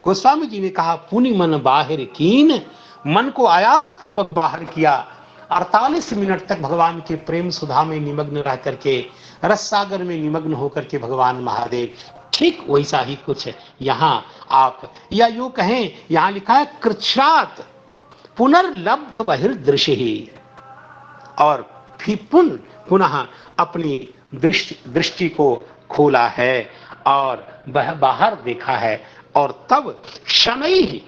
B: गोस्वामी जी ने कहा, पुनि मन बाहिर कीन, मन को आया बाहर किया। 48 मिनट तक भगवान के प्रेम सुधा में निमग्न रह करके, रस सागर में निमग्न होकर के भगवान महादेव, ठीक वैसा ही कुछ यहाँ आप, या यूं कहें, यहाँ लिखा है, कृच्छ्रात पुनर्लब्ध बहिर्दृश्य ही, और फिर पुनः अपनी दृष्टि को खोला है और बाहर देखा है। और तब शनै ही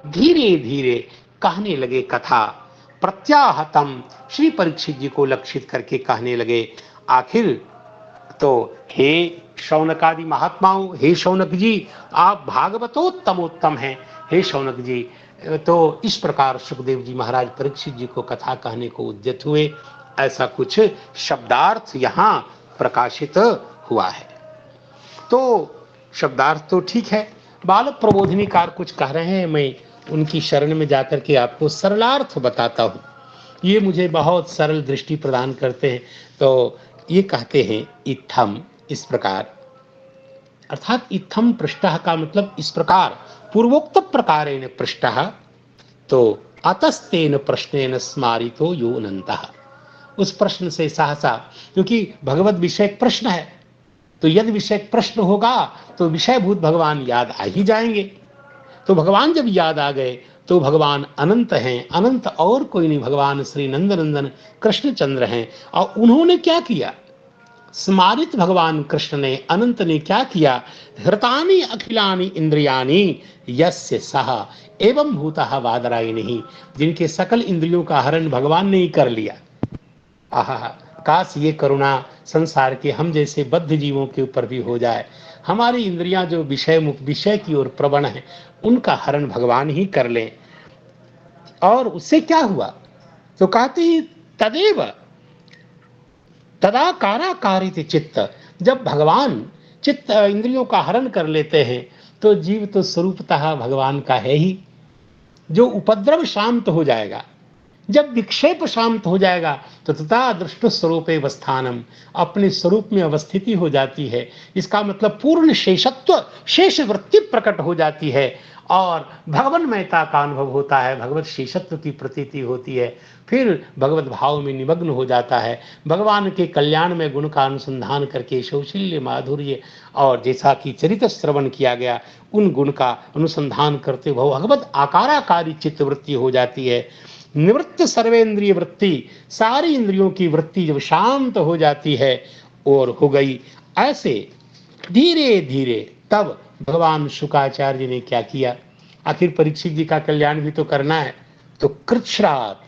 B: धीरे धीरे कहने लगे कथा, प्रत्याहतम, श्री परीक्षित जी को लक्षित करके कहने लगे। आखिर तो हे शौनकादि महात्माओं, हे शौनक जी, आप भागवतोत्तमोत्तम हैं, हे शौनक जी। तो इस प्रकार सुखदेव जी महाराज परीक्षित जी को कथा कहने को उद्यत हुए। ऐसा कुछ शब्दार्थ यहाँ प्रकाशित हुआ है। तो शब्दार्थ तो ठीक है, बाल प्रबोधनीकार कुछ कह रहे हैं, मैं उनकी शरण में जाकर के आपको सरलार्थ बताता हूँ। ये मुझे बहुत सरल दृष्टि प्रदान करते हैं। तो ये कहते हैं, इत्थम, इस प्रकार, अर्थात इत्थम पृष्ठः का मतलब इस प्रकार, पूर्वोक्त प्रकारेण पृष्ठः, तो अतस्तेन प्रश्नेन स्मारितो यो अनन्तः, उस प्रश्न से सहसा, क्योंकि भगवत विषय प्रश्न है, तो यदि विषय प्रश्न होगा तो विषयभूत भगवान याद आ ही जाएंगे। तो भगवान जब याद आ गए तो भगवान अनंत हैं, अनंत और कोई नहीं, भगवान श्री नंदनंदन कृष्णचंद्र हैं। और उन्होंने क्या किया, स्मारित भगवान कृष्ण ने, अनंत ने क्या किया, हृतानि अखिलानि इंद्रियानि यस्य सह एवं भूतः वादरायिणी, जिनके सकल इंद्रियों का हरण भगवान ने ही कर लिया। आहा, काश ये करुणा संसार के हम जैसे बद्ध जीवों के ऊपर भी हो जाए। हमारी इंद्रियां जो विषय की ओर प्रवण है, उनका हरण भगवान ही कर लें। और उससे क्या हुआ, तो कहते हैं तदेव तदा काराकारित चित्त, जब भगवान चित्त इंद्रियों का हरण कर लेते हैं तो जीव तो स्वरूपतः भगवान का है ही। जो उपद्रव शांत हो जाएगा, जब विक्षेप शांत हो जाएगा तो तथा दृष्ट स्वरूपे वस्थानम, अपने स्वरूप में अवस्थिति हो जाती है। इसका मतलब पूर्ण शेषत्व, शेष वृत्ति प्रकट हो जाती है और भगवन्मयता का अनुभव होता है, भगवत शेषत्व की प्रतीति होती है। फिर भगवत भाव में निमग्न हो जाता है। भगवान के कल्याण में गुण का अनुसंधान करके सौशील्य, माधुर्य और जैसा कि चरित्र श्रवण किया गया, उन गुण का अनुसंधान करते हुए भगवत आकाराकारी चित्त वृत्ति हो जाती है। निवृत्त सर्वेंद्रिय वृत्ति, सारी इंद्रियों की वृत्ति जब शांत हो जाती है और हो गई, ऐसे धीरे धीरे तब भगवान शुकाचार्य ने क्या किया, आखिर परीक्षित जी का कल्याण भी तो करना है, तो कृच्छ्रात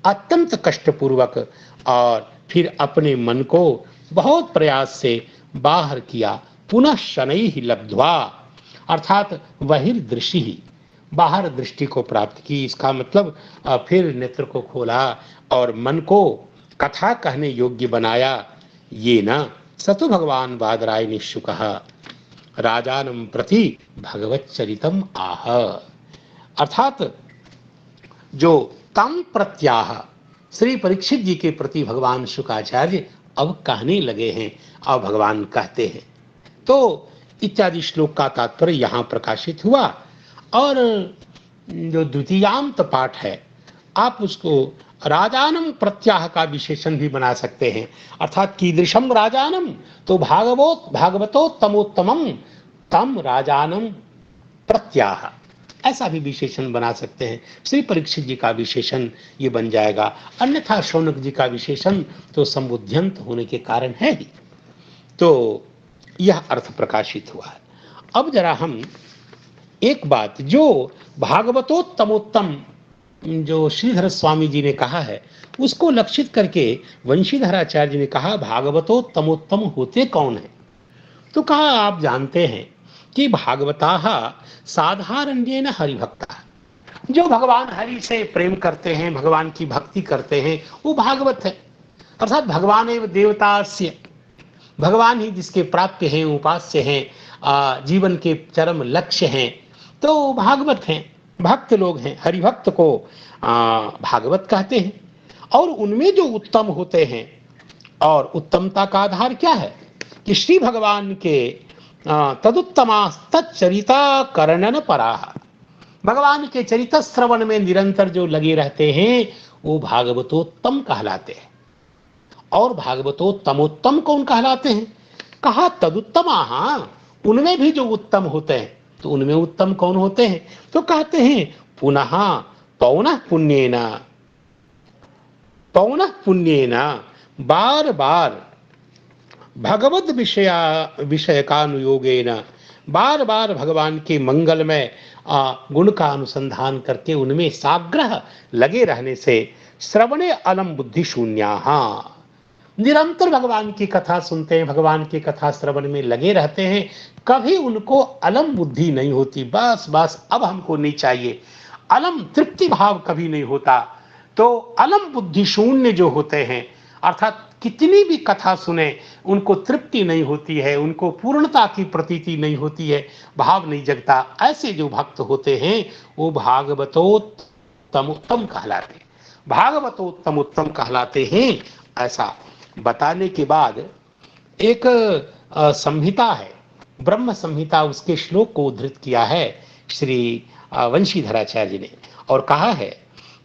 B: अत्यंत कष्टपूर्वक और फिर अपने मन को बहुत प्रयास से बाहर किया। पुनः शनैः लब्ध्वा, अर्थात बहिर्दृष्टि ही, बाहर दृष्टि को प्राप्त की। इसका मतलब फिर नेत्र को खोला और मन को कथा कहने योग्य बनाया। ये न सतु भगवान बादराय निशुकः राजानम प्रति भगवत चरितम आह, अर्थात जो तम प्रत्याह श्री परीक्षित जी के प्रति भगवान शुकाचार्य अब कहने लगे हैं। अब भगवान कहते हैं, तो इत्यादि श्लोक का तात्पर्य यहाँ प्रकाशित हुआ। और जो द्वितीयांत पाठ है, आप उसको राजानम प्रत्याह का विशेषण भी बना सकते हैं, अर्थात कीदृशम राजानम, तो भागवतो तमोत्तमम तम राजानम प्रत्याह, ऐसा भी विशेषण बना सकते हैं। श्री परीक्षित जी का विशेषण ये बन जाएगा। अन्यथा शौनक जी का विशेषण तो संबुद्ध्यंत होने के कारण है ही। तो यह अर्थ प्रकाशित हुआ है। अब जरा हम एक बात, जो भागवतोत्तमोत्तम जो श्रीधर स्वामी जी ने कहा है, उसको लक्षित करके वंशीधराचार्य ने कहा भागवतोत्तमोत्तम होते कौन है। तो कहा आप जानते हैं कि भागवताः साधारण्येन हरिभक्ता, जो भगवान हरि से प्रेम करते हैं, भगवान की भक्ति करते हैं, वो भागवत है। अर्थात भगवान एव देवतास्य, भगवान ही जिसके प्राप्य हैं, उपास्य हैं, जीवन के चरम लक्ष्य हैं, तो भागवत हैं, भक्त लोग हैं। हरिभक्त को भागवत कहते हैं। और उनमें जो उत्तम होते हैं, और उत्तमता का आधार क्या है कि श्री भगवान के तदुत्तमा तच्चरिता करणन पराः, भगवान के चरित्र श्रवण में निरंतर जो लगे रहते हैं, वो भागवतोत्तम कहलाते हैं। और भागवतोत्तमोत्तम कौन कहलाते हैं, कहा तदुत्तमा, उनमें भी जो उत्तम होते हैं, तो उनमें उत्तम कौन होते हैं, तो कहते हैं पुनः पौनः पुण्येन बार बार भगवद विषयकानुयोगेन, बार बार भगवान के मंगलमय गुण का अनुसंधान करके उनमें साग्रह लगे रहने से श्रवणे अलम बुद्धि शून्याः, निरंतर भगवान की कथा सुनते हैं, भगवान की कथा श्रवण में लगे रहते हैं, कभी उनको अलम बुद्धि नहीं होती। बस बस अब हमको नहीं चाहिए, अलम तृप्ति भाव कभी नहीं होता। तो अलम बुद्धि शून्य जो होते हैं, अर्थात कितनी भी कथा सुने उनको तृप्ति नहीं होती है, उनको पूर्णता की प्रतीति नहीं होती है, भाव नहीं जगता, ऐसे जो भक्त होते हैं वो भागवतोत्तमोत्तम कहलाते हैं, भागवतोत्तमोत्तम कहलाते हैं। ऐसा बताने के बाद एक संहिता है, ब्रह्म संहिता, उसके श्लोक को उद्धृत किया है श्री वंशीधराचार्य ने और कहा है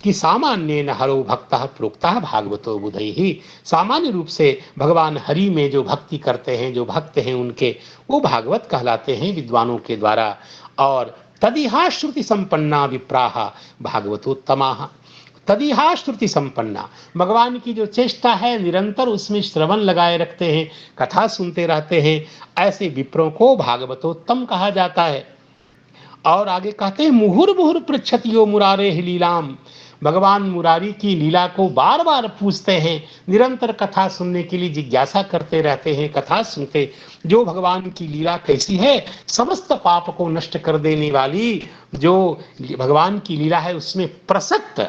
B: कि सामान्य न हरो भक्तः प्रोक्तः भागवतो बुधैहि, सामान्य रूप से भगवान हरि में जो भक्ति करते हैं, जो भक्त हैं उनके, वो भागवत कहलाते हैं विद्वानों के द्वारा। और तदिहा श्रुति संपन्ना विप्राह भागवतोत्तमाः, तदिहा श्रुति संपन्ना, भगवान की जो चेष्टा है निरंतर उसमें श्रवण लगाए रखते हैं, कथा सुनते रहते हैं, ऐसे विप्रों को भागवतोत्तम कहा जाता है। और आगे कहते हैं मुहुर्मुहुर पृच्छति यो मुरारे लीलाम, भगवान मुरारी की लीला को बार बार पूछते हैं, निरंतर कथा सुनने के लिए जिज्ञासा करते रहते हैं, कथा सुनते, जो भगवान की लीला कैसी है, समस्त पाप को नष्ट कर देने वाली जो भगवान की लीला है उसमें प्रसक्त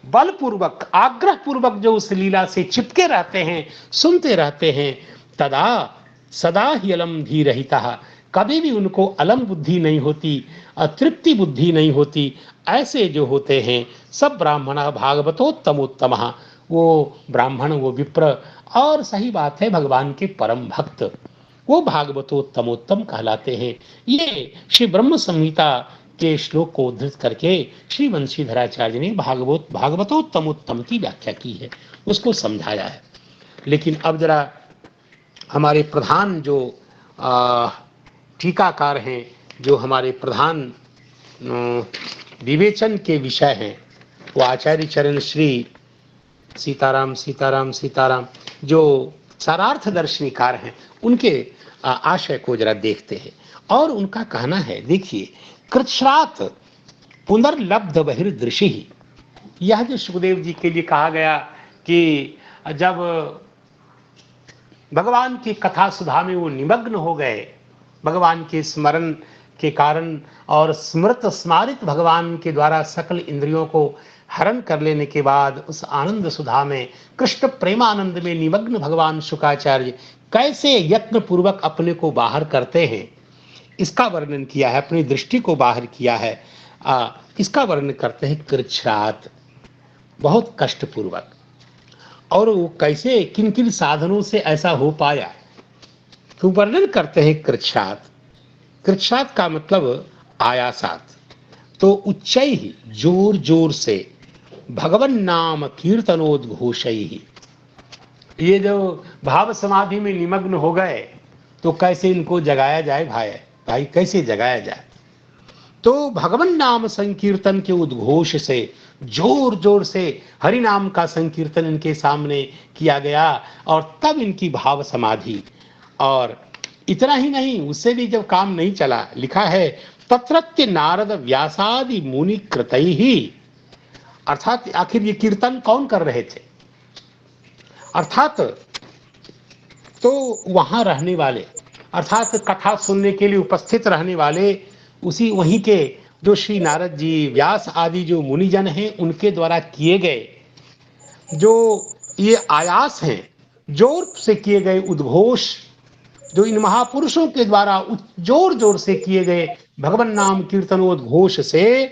B: बलपूर्वक आग्रह पूर्वक जो उस लीला से चिपके रहते हैं, सुनते रहते हैं, तदा सदा ही अलम धीरहिता, कभी भी उनको अलम बुद्धि नहीं होती, अतृप्ति बुद्धि नहीं होती, ऐसे जो होते हैं सब ब्राह्मण भागवतोत्तमोत्तम, वो ब्राह्मण, वो विप्र, और सही बात है भगवान के परम भक्त, वो भागवतोत्तमोत्तम कहलाते हैं। ये श्री ब्रह्म संहिता के श्लोक को उद्धृत करके श्री वंशीधराचार्य ने भागवतोत्तमोत्तम की व्याख्या की है, उसको समझाया है। लेकिन अब जरा हमारे प्रधान जो टीकाकार हैं, जो हमारे प्रधान विवेचन के विषय हैं, वो आचार्य चरण श्री सीताराम सीताराम सीताराम जो सारार्थ दर्शनीकार हैं, उनके आशय को जरा देखते हैं। और उनका कहना है, देखिए, कृच्छ्रात पुनर्लब्ध बहिर्दृशि, यह जो सुखदेव जी के लिए कहा गया कि जब भगवान की कथा सुधा में वो निमग्न हो गए, भगवान के स्मरण के कारण और स्मृत स्मारित भगवान के द्वारा सकल इंद्रियों को हरण कर लेने के बाद उस आनंद सुधा में, कृष्ण प्रेमानंद में निमग्न भगवान शुकाचार्य कैसे यत्न पूर्वक अपने को बाहर करते हैं, इसका वर्णन किया है, अपनी दृष्टि को बाहर किया है। इसका वर्णन करते हैं कृच्छ्रात, बहुत कष्ट पूर्वक, और वो कैसे किन किन साधनों से ऐसा हो पाया, तो वर्णन करते हैं कृच्छ्रात। कृच्छ्रात का मतलब आयासात, तो उच्चै ही, जोर जोर से, भगवन नाम कीर्तनोद्घोषै ही, ये जो भाव समाधि में निमग्न हो गए तो कैसे इनको जगाया जाए, भाई कैसे जगाया जाए, तो भगवन नाम संकीर्तन के उद्घोष से जोर जोर से हरि नाम का संकीर्तन इनके सामने किया गया, और तब इनकी भाव समाधि। और इतना ही नहीं, उससे भी जब काम नहीं चला, लिखा है तत्रत्य नारद व्यासादि मुनि कृतई ही, अर्थात आखिर ये कीर्तन कौन कर रहे थे, अर्थात तो वहां रहने वाले, अर्थात कथा सुनने के लिए उपस्थित रहने वाले उसी वहीं के जो श्री नारद जी, व्यास आदि जो मुनिजन हैं, उनके द्वारा किए गए जो ये आयास हैं, जोर से किए गए उद्घोष, जो इन महापुरुषों के द्वारा जोर जोर से किए गए भगवान नाम कीर्तनोद्घोष से,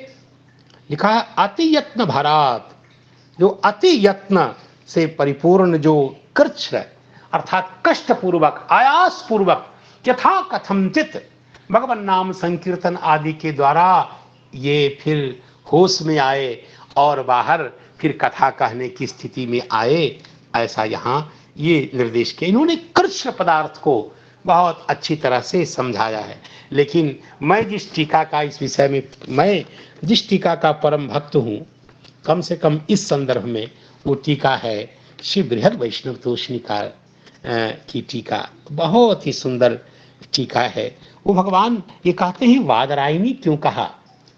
B: लिखा है अति यत्न भरात, जो अति यत्न से परिपूर्ण जो कृच्छ अर्थात कष्ट पूर्वक, आयास पूर्वक, यथा कथमचित भगवान नाम संकीर्तन आदि के द्वारा ये फिर होश में आए और बाहर फिर कथा कहने की स्थिति में आए, ऐसा यहाँ ये निर्देश किया। इन्होंने कृष्ण पदार्थ को बहुत अच्छी तरह से समझाया है। लेकिन मैं जिस टीका का इस विषय में, मैं जिस टीका का परम भक्त हूँ, कम से कम इस संदर्भ में, वो टीका है श्री बृहद वैष्णव तोषणीकार की टीका, बहुत ही सुंदर टीका है। वो भगवान ये कहते हैं वादरायणी क्यों कहा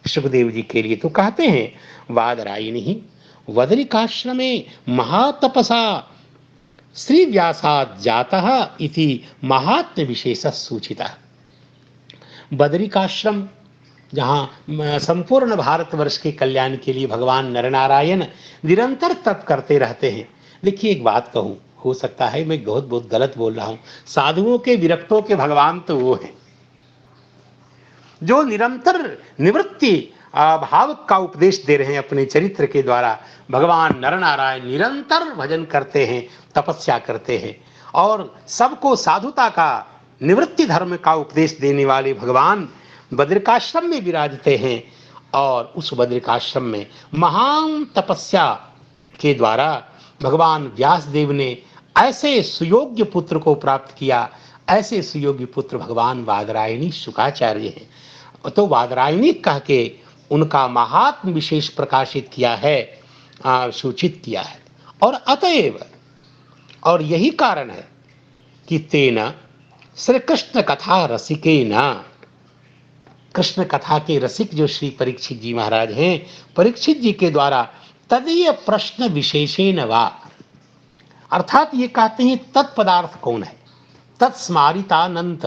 B: सुखदेव जी के लिए, तो कहते हैं वादरायणी वदरिकाश्रमे महातपसा श्री व्यासाद जातः इति महात्म्य विशेष सूचिता। बदरिकाश्रम जहाँ संपूर्ण भारतवर्ष के कल्याण के लिए भगवान नरनारायण निरंतर तप करते रहते हैं। देखिए एक बात कहूँ, हो सकता है मैं बहुत गलत बोल रहा हूँ, साधुओं के विरक्तों के भगवान तो वो हैं जो निरंतर निवृत्ति भाव का उपदेश दे रहे हैं अपने चरित्र के द्वारा। भगवान नरनारायण निरंतर भजन करते हैं, तपस्या करते हैं, और सबको साधुता का, निवृत्ति धर्म का उपदेश देने वाले भगवान बद्रिकाश्रम में विराजते हैं। और उस बद्रिकाश्रम में महान तपस्या के द्वारा भगवान व्यास देव ने ऐसे सुयोग्य पुत्र को प्राप्त किया। ऐसे सुयोग्य पुत्र भगवान वादरायणी शुकाचार्य हैं। तो वादरायणी कह के उनका महात्म विशेष प्रकाशित किया है, सूचित किया है। और अतएव और यही कारण है कि तेना श्री कृष्ण कथा रसिके न, कृष्ण कथा के रसिक जो श्री परीक्षित जी महाराज हैं, परीक्षित जी के द्वारा तदीय प्रश्न विशेषेण वा, अर्थात ये कहते हैं तत्पदार्थ कौन है, तत्स्मारितानंत,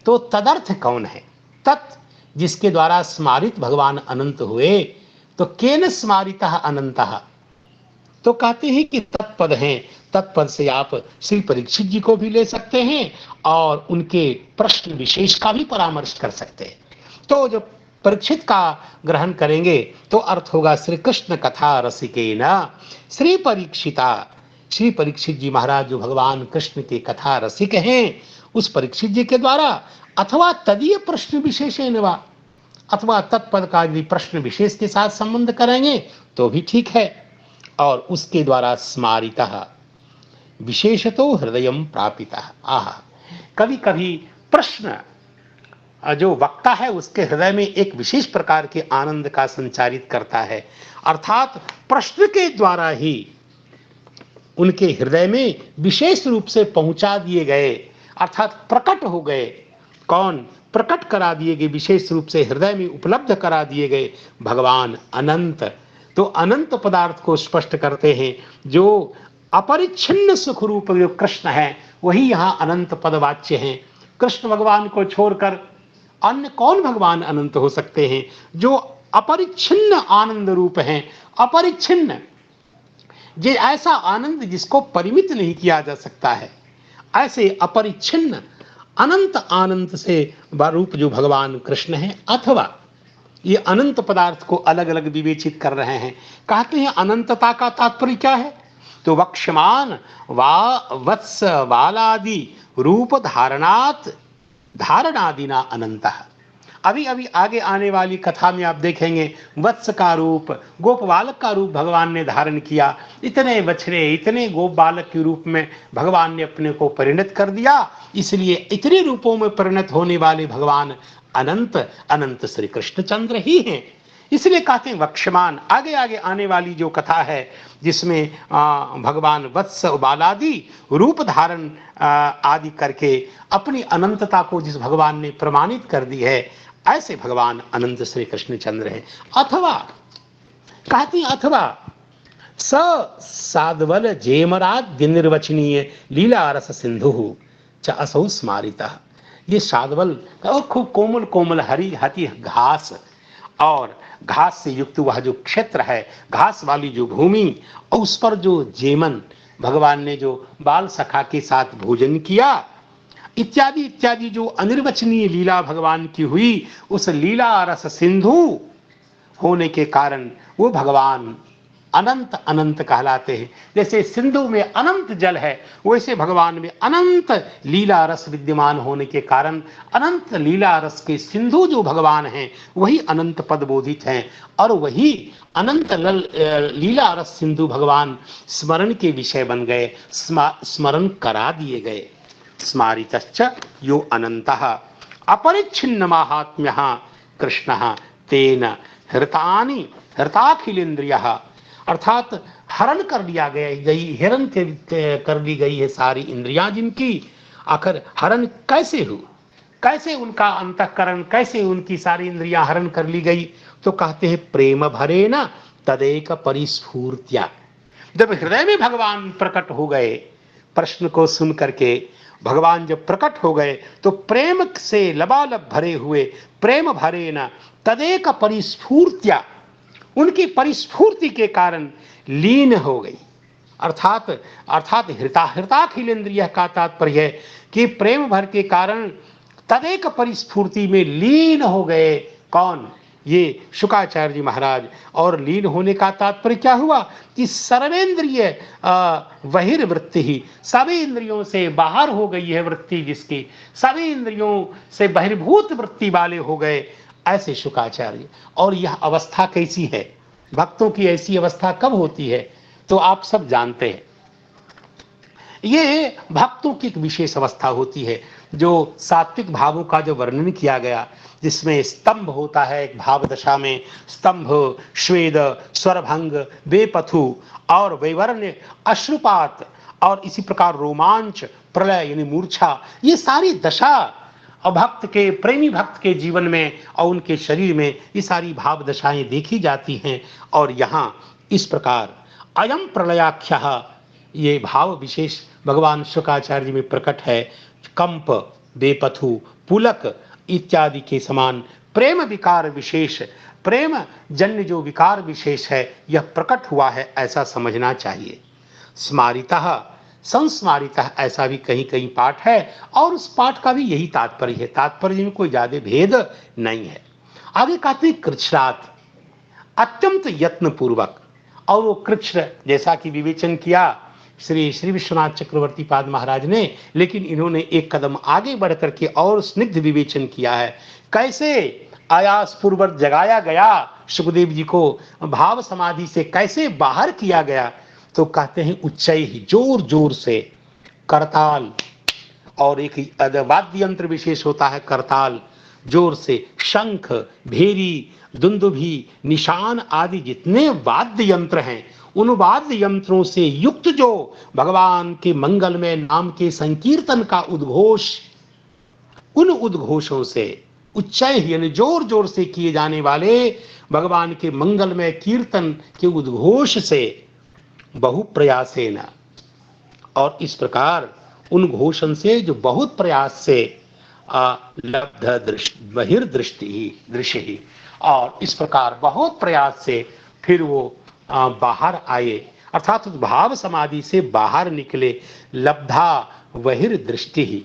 B: तो तदर्थ कौन है, तत् जिसके द्वारा स्मारित भगवान अनंत हुए, तो केन स्मारितः अनंतः, तो कहते हैं कि तत्पद हैं। तत्पद से आप श्री परीक्षित जी को भी ले सकते हैं और उनके प्रश्न विशेष का भी परामर्श कर सकते हैं। तो जो परीक्षित का ग्रहण करेंगे तो अर्थ होगा श्री कृष्ण कथा रसिकेन श्री परीक्षिता, श्री परीक्षित जी महाराज जो भगवान कृष्ण के कथा रसिक हैं, उस परीक्षित जी के द्वारा, अथवा तदीय प्रश्न विशेषेण वा, अथवा तत्पद का यदि प्रश्न विशेष के साथ संबंध करेंगे तो भी ठीक है। और उसके द्वारा स्मारितः विशेषतो हृदय प्रापितः। आह, कभी कभी प्रश्न जो वक्ता है उसके हृदय में एक विशेष प्रकार के आनंद का संचारित करता है, अर्थात प्रश्न के द्वारा ही उनके हृदय में विशेष रूप से पहुंचा दिए गए, अर्थात प्रकट हो गए, कौन, प्रकट करा दिए गए, विशेष रूप से हृदय में उपलब्ध करा दिए गए भगवान अनंत। तो अनंत पदार्थ को स्पष्ट करते हैं। जो अपरिच्छिन्न सुख रूप जो कृष्ण है वही यहाँ अनंत पदवाच्य हैं। कृष्ण भगवान को छोड़कर अन्य कौन भगवान अनंत हो सकते हैं? जो अपरिच्छिन्न आनंद रूप हैं, अपरिच्छिन्न, ये ऐसा आनंद जिसको परिमित नहीं किया जा सकता है, ऐसे अपरिच्छिन्न अनंत आनंद से रूप जो भगवान कृष्ण हैं। अथवा ये अनंत पदार्थ को अलग अलग विवेचित कर रहे हैं। कहते हैं अनंतता का तात्पर्य क्या है? तो वक्ष्यमान वा वत्स बालादि रूप धारणात धारणादिना अनंतः। अभी अभी आगे आने वाली कथा में आप देखेंगे वत्स का रूप, गोप बालक का रूप भगवान ने धारण किया। इतने बछड़े, इतने गोप बालक के रूप में भगवान ने अपने को परिणत कर दिया। इसलिए इतने रूपों में परिणत होने वाले भगवान अनंत अनंत श्री कृष्णचंद्र ही हैं। इसलिए कहते हैं वक्ष्यमान। आगे आगे आने वाली जो कथा है जिसमें भगवान वत्स बालादि रूप धारण आदि करके अपनी अनंतता को जिस भगवान ने प्रमाणित कर दी है, ऐसे भगवान अनंत श्री कृष्णचंद्र हैं। अथवा कहते हैं अथवा स साधवल जेमराद्य निर्वचनीय लीला रस सिंधु च असौ स्मारितः। ये साधवल खूब कोमल कोमल हरी हती घास और घास से युक्त वह जो क्षेत्र है, घास वाली जो भूमि, और उस पर जो जेमन भगवान ने जो बाल सखा के साथ भोजन किया, इत्यादि इत्यादि जो अनिर्वचनीय लीला भगवान की हुई, उस लीला रस सिंधु होने के कारण वो भगवान अनंत अनंत कहलाते हैं। जैसे सिंधु में अनंत जल है, वैसे भगवान में अनंत लीला रस विद्यमान होने के कारण अनंत लीला रस के सिंधु जो भगवान हैं वही अनंत पद बोधित हैं। और वही अनंत लीला रस सिंधु भगवान स्मरण के विषय बन गए, स्मरण करा दिए गए। स्मारितश्च यो अनंतः अपरिच्छिन्न माहात्म्यः कृष्णः तेन हृतानि हृताखिलेन्द्रियः। अर्थात हरण कर लिया गई, हिरण कर ली गई है सारी इंद्रियां जिनकी। आखिर हरण कैसे हुई, कैसे उनका अंतःकरण, कैसे उनकी सारी इंद्रियां हरण कर ली गई? तो कहते हैं प्रेम भरे न तदेक परिस्फूर्त्या। जब हृदय में भगवान प्रकट हो गए, प्रश्न को सुन करके भगवान जब प्रकट हो गए तो प्रेम से लबालब भरे हुए, प्रेम भरे न तदेक परिस्फूर्त्या, उनकी परिस्फूर्ति के कारण लीन हो गई। अर्थात हृताखिलेन्द्रिय का तात्पर्य है कि प्रेम भर के कारण तदेक परिस्फूर्ति में लीन हो गए। कौन? ये शुकाचार्य जी महाराज। और लीन होने का तात्पर्य क्या हुआ कि सर्वेंद्रिय बहिर्वृत्ति ही, सभी इंद्रियों से बाहर हो गई है वृत्ति जिसकी, सभी इंद्रियों से बहिर्भूत वृत्ति वाले हो गए। ऐसे शुकाचार्य। और यह अवस्था कैसी है, भक्तों की ऐसी अवस्था कब होती है, तो आप सब जानते हैं। ये भक्तों की एक विशेष अवस्था होती है, जो सात्विक भावों का जो वर्णन किया गया, जिसमें स्तंभ होता है, एक भाव दशा में स्तंभ, श्वेद, स्वरभंग, बेपथु और वैवर्ण, अश्रुपात और इसी प्रकार रोमांच, प्रलय यानी मूर्छा, ये सारी दशा और भक्त के, प्रेमी भक्त के जीवन में और उनके शरीर में ये सारी भाव दशाएं देखी जाती हैं। और यहाँ इस प्रकार अयम प्रलयाख्या, ये भाव विशेष भगवान शुकाचार्य जी में प्रकट है। कंप, बेपथु, पुलक इत्यादि के समान प्रेम विकार विशेष, प्रेम जन्य जो विकार विशेष है यह प्रकट हुआ है, ऐसा समझना चाहिए। स्मारितः, संस्मारितः, ऐसा भी कहीं कहीं पाठ है, और उस पाठ का भी यही तात्पर्य है, तात्पर्य में कोई ज्यादा भेद नहीं है। आगे कहते हैं कृच्छ्रात, अत्यंत यत्न पूर्वक। और वो कृच्छ्र जैसा कि विवेचन किया श्री विश्वनाथ चक्रवर्ती पाद महाराज ने, लेकिन इन्होंने एक कदम आगे बढ़ करके और स्निग्ध विवेचन किया है। कैसे आयास पूर्वक जगाया गया सुखदेव जी को, भाव समाधि से कैसे बाहर किया गया, तो कहते हैं उच्चै ही, जोर जोर से, करताल, और एक वाद्य यंत्र विशेष होता है करताल, जोर से, शंख, भेरी, दुंदुभी, निशान आदि जितने वाद्य यंत्र हैं, उन वाद्य यंत्रों से युक्त जो भगवान के मंगलमय नाम के संकीर्तन का उद्घोष, उन उद्घोषों से, उच्चय यानी जोर जोर से किए जाने वाले भगवान के मंगलमय कीर्तन के उद्घोष से, बहु प्रयासेन, और इस प्रकार उन घोषण से जो बहुत प्रयास से लब्ध बहिर्दृष्टि ही, और इस प्रकार बहुत प्रयास से फिर वो बाहर आए, अर्थात उस भाव समाधि से बाहर निकले, लब्धा बहिर्दृष्टि ही,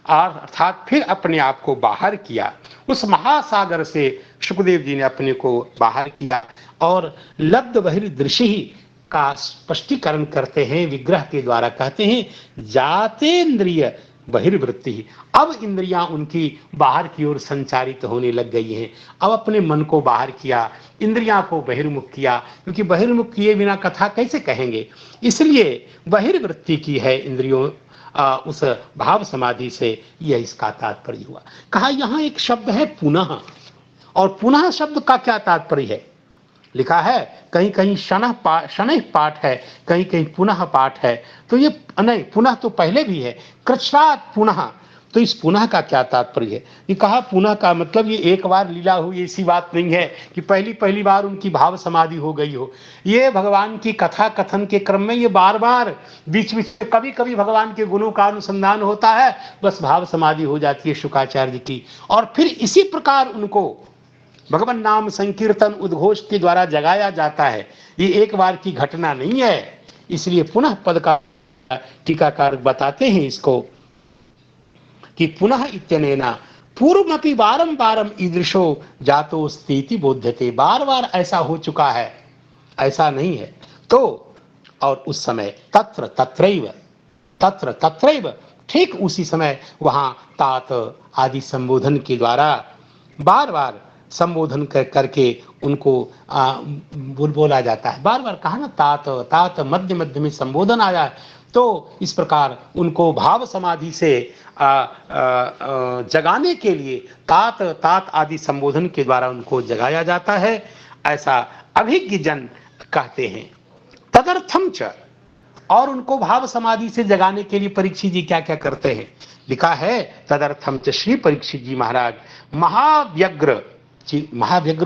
B: अर्थात फिर अपने आप को बाहर किया, उस महासागर से सुखदेव जी ने अपने को बाहर किया। और लब्ध बहिर्दृष्टि का स्पष्टीकरण करते हैं विग्रह के द्वारा, कहते हैं जातेन्द्रिय बहिर्वृत्ति, अब इंद्रियां उनकी बाहर की ओर संचारित होने लग गई हैं। अब अपने मन को बाहर किया, इंद्रियां को बहिर्मुख किया, क्योंकि बहिर्मुख किए बिना कथा कैसे कहेंगे, इसलिए बहिर्वृत्ति की है इंद्रियों उस भाव समाधि से, यह इसका तात्पर्य हुआ। कहा यहाँ एक शब्द है पुनः, और पुनः शब्द का क्या तात्पर्य है, लिखा है कहीं कहीं शनः पाठ है, कहीं कहीं पुनः पाठ है, तो ये नहीं, पुनः तो पहले भी है, कृच्छ्रात पुनः, तो इस पुनः का क्या तात्पर्य है। ये कहा पुनः का मतलब ये एक बार लीला हुई ऐसी बात नहीं है कि पहली बार उनकी भाव समाधि हो गई हो। ये भगवान की कथा कथन के क्रम में ये बार बार बीच बीच कभी कभी भगवान के गुणों का अनुसंधान होता है, बस भाव समाधि हो जाती है शुकाचार्य की, और फिर इसी प्रकार उनको भगवान नाम संकीर्तन उद्घोष के द्वारा जगाया जाता है। ये एक बार की घटना नहीं है, इसलिए पुनः पद का टीकाकार बताते हैं इसको कि पुनः इत्यनेना पूर्वमपि बारंबारम ईदृशो जातो स्थिति बोध्यते, बार बार ऐसा हो चुका है, ऐसा नहीं है। तो और उस समय तत्र तत्रैव ठीक उसी समय वहां तात आदि संबोधन के द्वारा बार बार संबोधन करके उनको बोला जाता है। बार बार कहा ना तात मध्य मध्य में संबोधन आया, तो इस प्रकार उनको भाव समाधि से जगाने के लिए तात आदि संबोधन के द्वारा उनको जगाया जाता है, ऐसा अभिज्ञ जन कहते हैं। तदर्थम च, और उनको भाव समाधि से जगाने के लिए परीक्षित जी क्या क्या करते हैं, लिखा है तदर्थम च श्री परीक्षित जी महाराज महाव्यग्र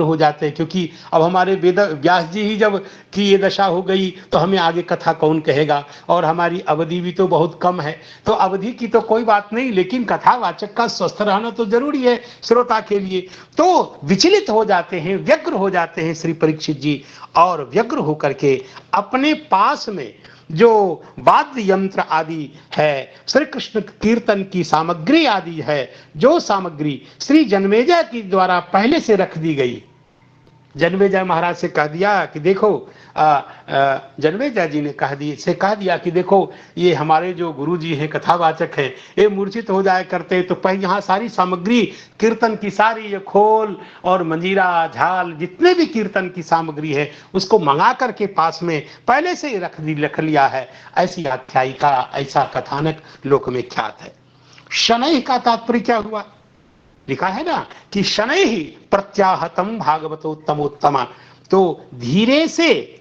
B: हो जाते हैं, क्योंकि अब हमारे वेद व्यास जी ही जब की ये दशा हो गई तो हमें आगे कथा कौन कहेगा, और हमारी अवधि भी तो बहुत कम है, तो अवधि की तो कोई बात नहीं, लेकिन कथावाचक का स्वस्थ रहना तो जरूरी है श्रोता के लिए। तो विचलित हो जाते हैं, व्यग्र हो जाते हैं श्री परीक्षित जी, और व्यग्र होकर के अपने पास में जो वाद्य यंत्र आदि है, श्री कृष्ण कीर्तन की सामग्री आदि है, जो सामग्री श्री जन्मेजय के द्वारा पहले से रख दी गई, जन्मेजय महाराज से कह दिया कि देखो जन्मेजय जी ने कह दिया कि देखो ये हमारे जो गुरु जी हैं, कथावाचक हैं, ये मूर्छित हो जाया करते, तो पहले यहाँ सारी सामग्री कीर्तन की सारी, ये खोल और मंजीरा झाल जितने भी कीर्तन की सामग्री है उसको मंगा करके पास में पहले से ही रख लिया है। ऐसी आख्यायिका, ऐसा कथानक लोक में ख्यात है। शनैः का तात्पर्य क्या हुआ? लिखा है ना कि शनैः प्रत्याहतम भागवतोत्तमोत्तम, तो धीरे से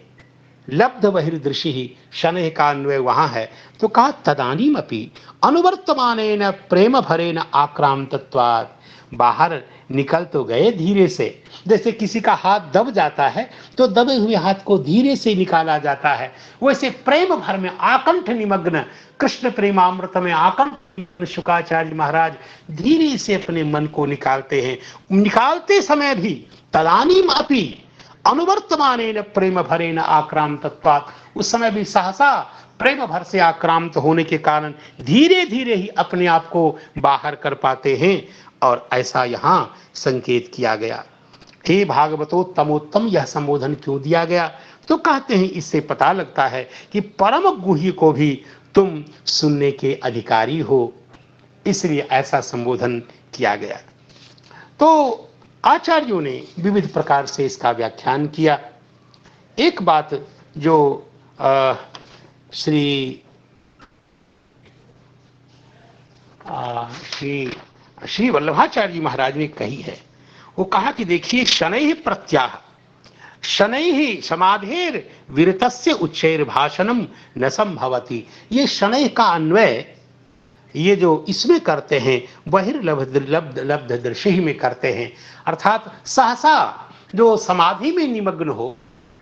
B: लब्ध बहिर्दृशि ही, शनैः का अन्वय वहां है। तो कहा तदानीम अपि अनुवर्तमानेन प्रेम भरेन आक्रांतत्वात्, बाहर निकल तो गए धीरे से, जैसे किसी का हाथ दब जाता है तो दबे हुए हाथ को धीरे से निकाला जाता है, वैसे प्रेम भर में आकंठ निमग्न, कृष्ण प्रेमामृत में आकंठ शुकाचार्य महाराज धीरे से अपने मन को निकालते हैं। निकालते समय भी तदानीम अपि अनुवर्तमानेन प्रेम भरेन आक्रांतत्वात्, उस समय भी सहसा प्रेम भर से आक्रांत होने के कारण धीरे धीरे ही अपने आप को बाहर कर पाते हैं। और ऐसा यहाँ संकेत किया गया। हे भागवतोत्तमोत्तम, यह संबोधन क्यों दिया गया? तो कहते हैं इससे पता लगता है कि परम गुह्य को भी तुम सुनने के अधिकारी हो, इसलिए ऐसा संबोधन किया गया। तो आचार्यों ने विविध प्रकार से इसका व्याख्यान किया। एक बात जो श्री वल्लभाचार्य महाराज ने कही है, वो कहा कि देखिए शनैः प्रत्याह, शनैः समाधेर विरतस्य उच्चैर भाषणम न संभवति। ये शनैः का अन्वय ये जो इसमें करते हैं बहिर्लब्ध दृष्टि में करते हैं, अर्थात सहसा जो समाधि में निमग्न हो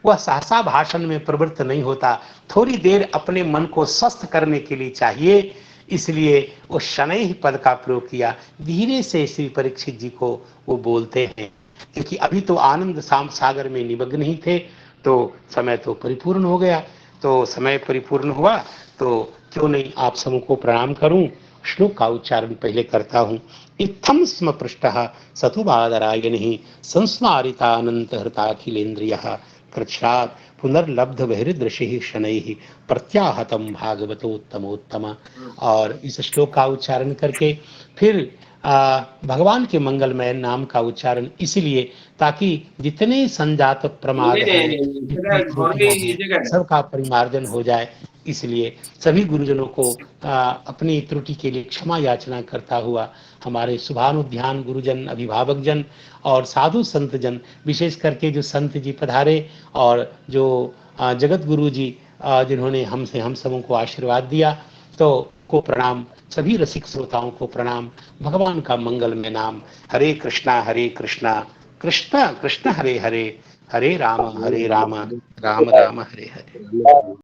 B: वह सहसा भाषण में प्रवृत्त नहीं होता, थोड़ी देर अपने मन को स्वस्थ करने के लिए चाहिए, इसलिए वो शनैः पद का प्रयोग किया। धीरे से श्री परीक्षित जी को वो बोलते हैं, क्योंकि अभी तो आनंद सागर में निमग्न ही थे, तो समय तो परिपूर्ण हो गया। तो समय परिपूर्ण हुआ तो क्यों नहीं आप सबको प्रणाम करूं। श्लोक का उच्चारण पहले करता हूं। इत्थम स्म पृष्ठः सतुबादरायणिः संस्मारिता अनंत हृताखिलेन्द्रियः कृच्छ्रात् पुनर्लब्ध बहिर्दृशिः शनैः प्रत्याहतम भागवतोत्तमोत्तम। और इस श्लोक का उच्चारण करके फिर भगवान के मंगलमय नाम का उच्चारण इसलिए ताकि जितने संजात प्रमाद हैं सबका परिमार्जन हो जाए, इसलिए सभी गुरुजनों को अपनी त्रुटि के लिए क्षमा याचना करता हुआ हमारे शुभानुध्यान गुरुजन, अभिभावक जन और साधु संत जन, विशेष करके जो संत जी पधारे और जो जगत गुरु जी जिन्होंने हम सबों को आशीर्वाद दिया, तो को प्रणाम। सभी रसिक श्रोताओं को प्रणाम। भगवान का मंगलमय नाम। हरे कृष्णा कृष्ण कृष्ण हरे हरे, हरे राम राम राम हरे हरे।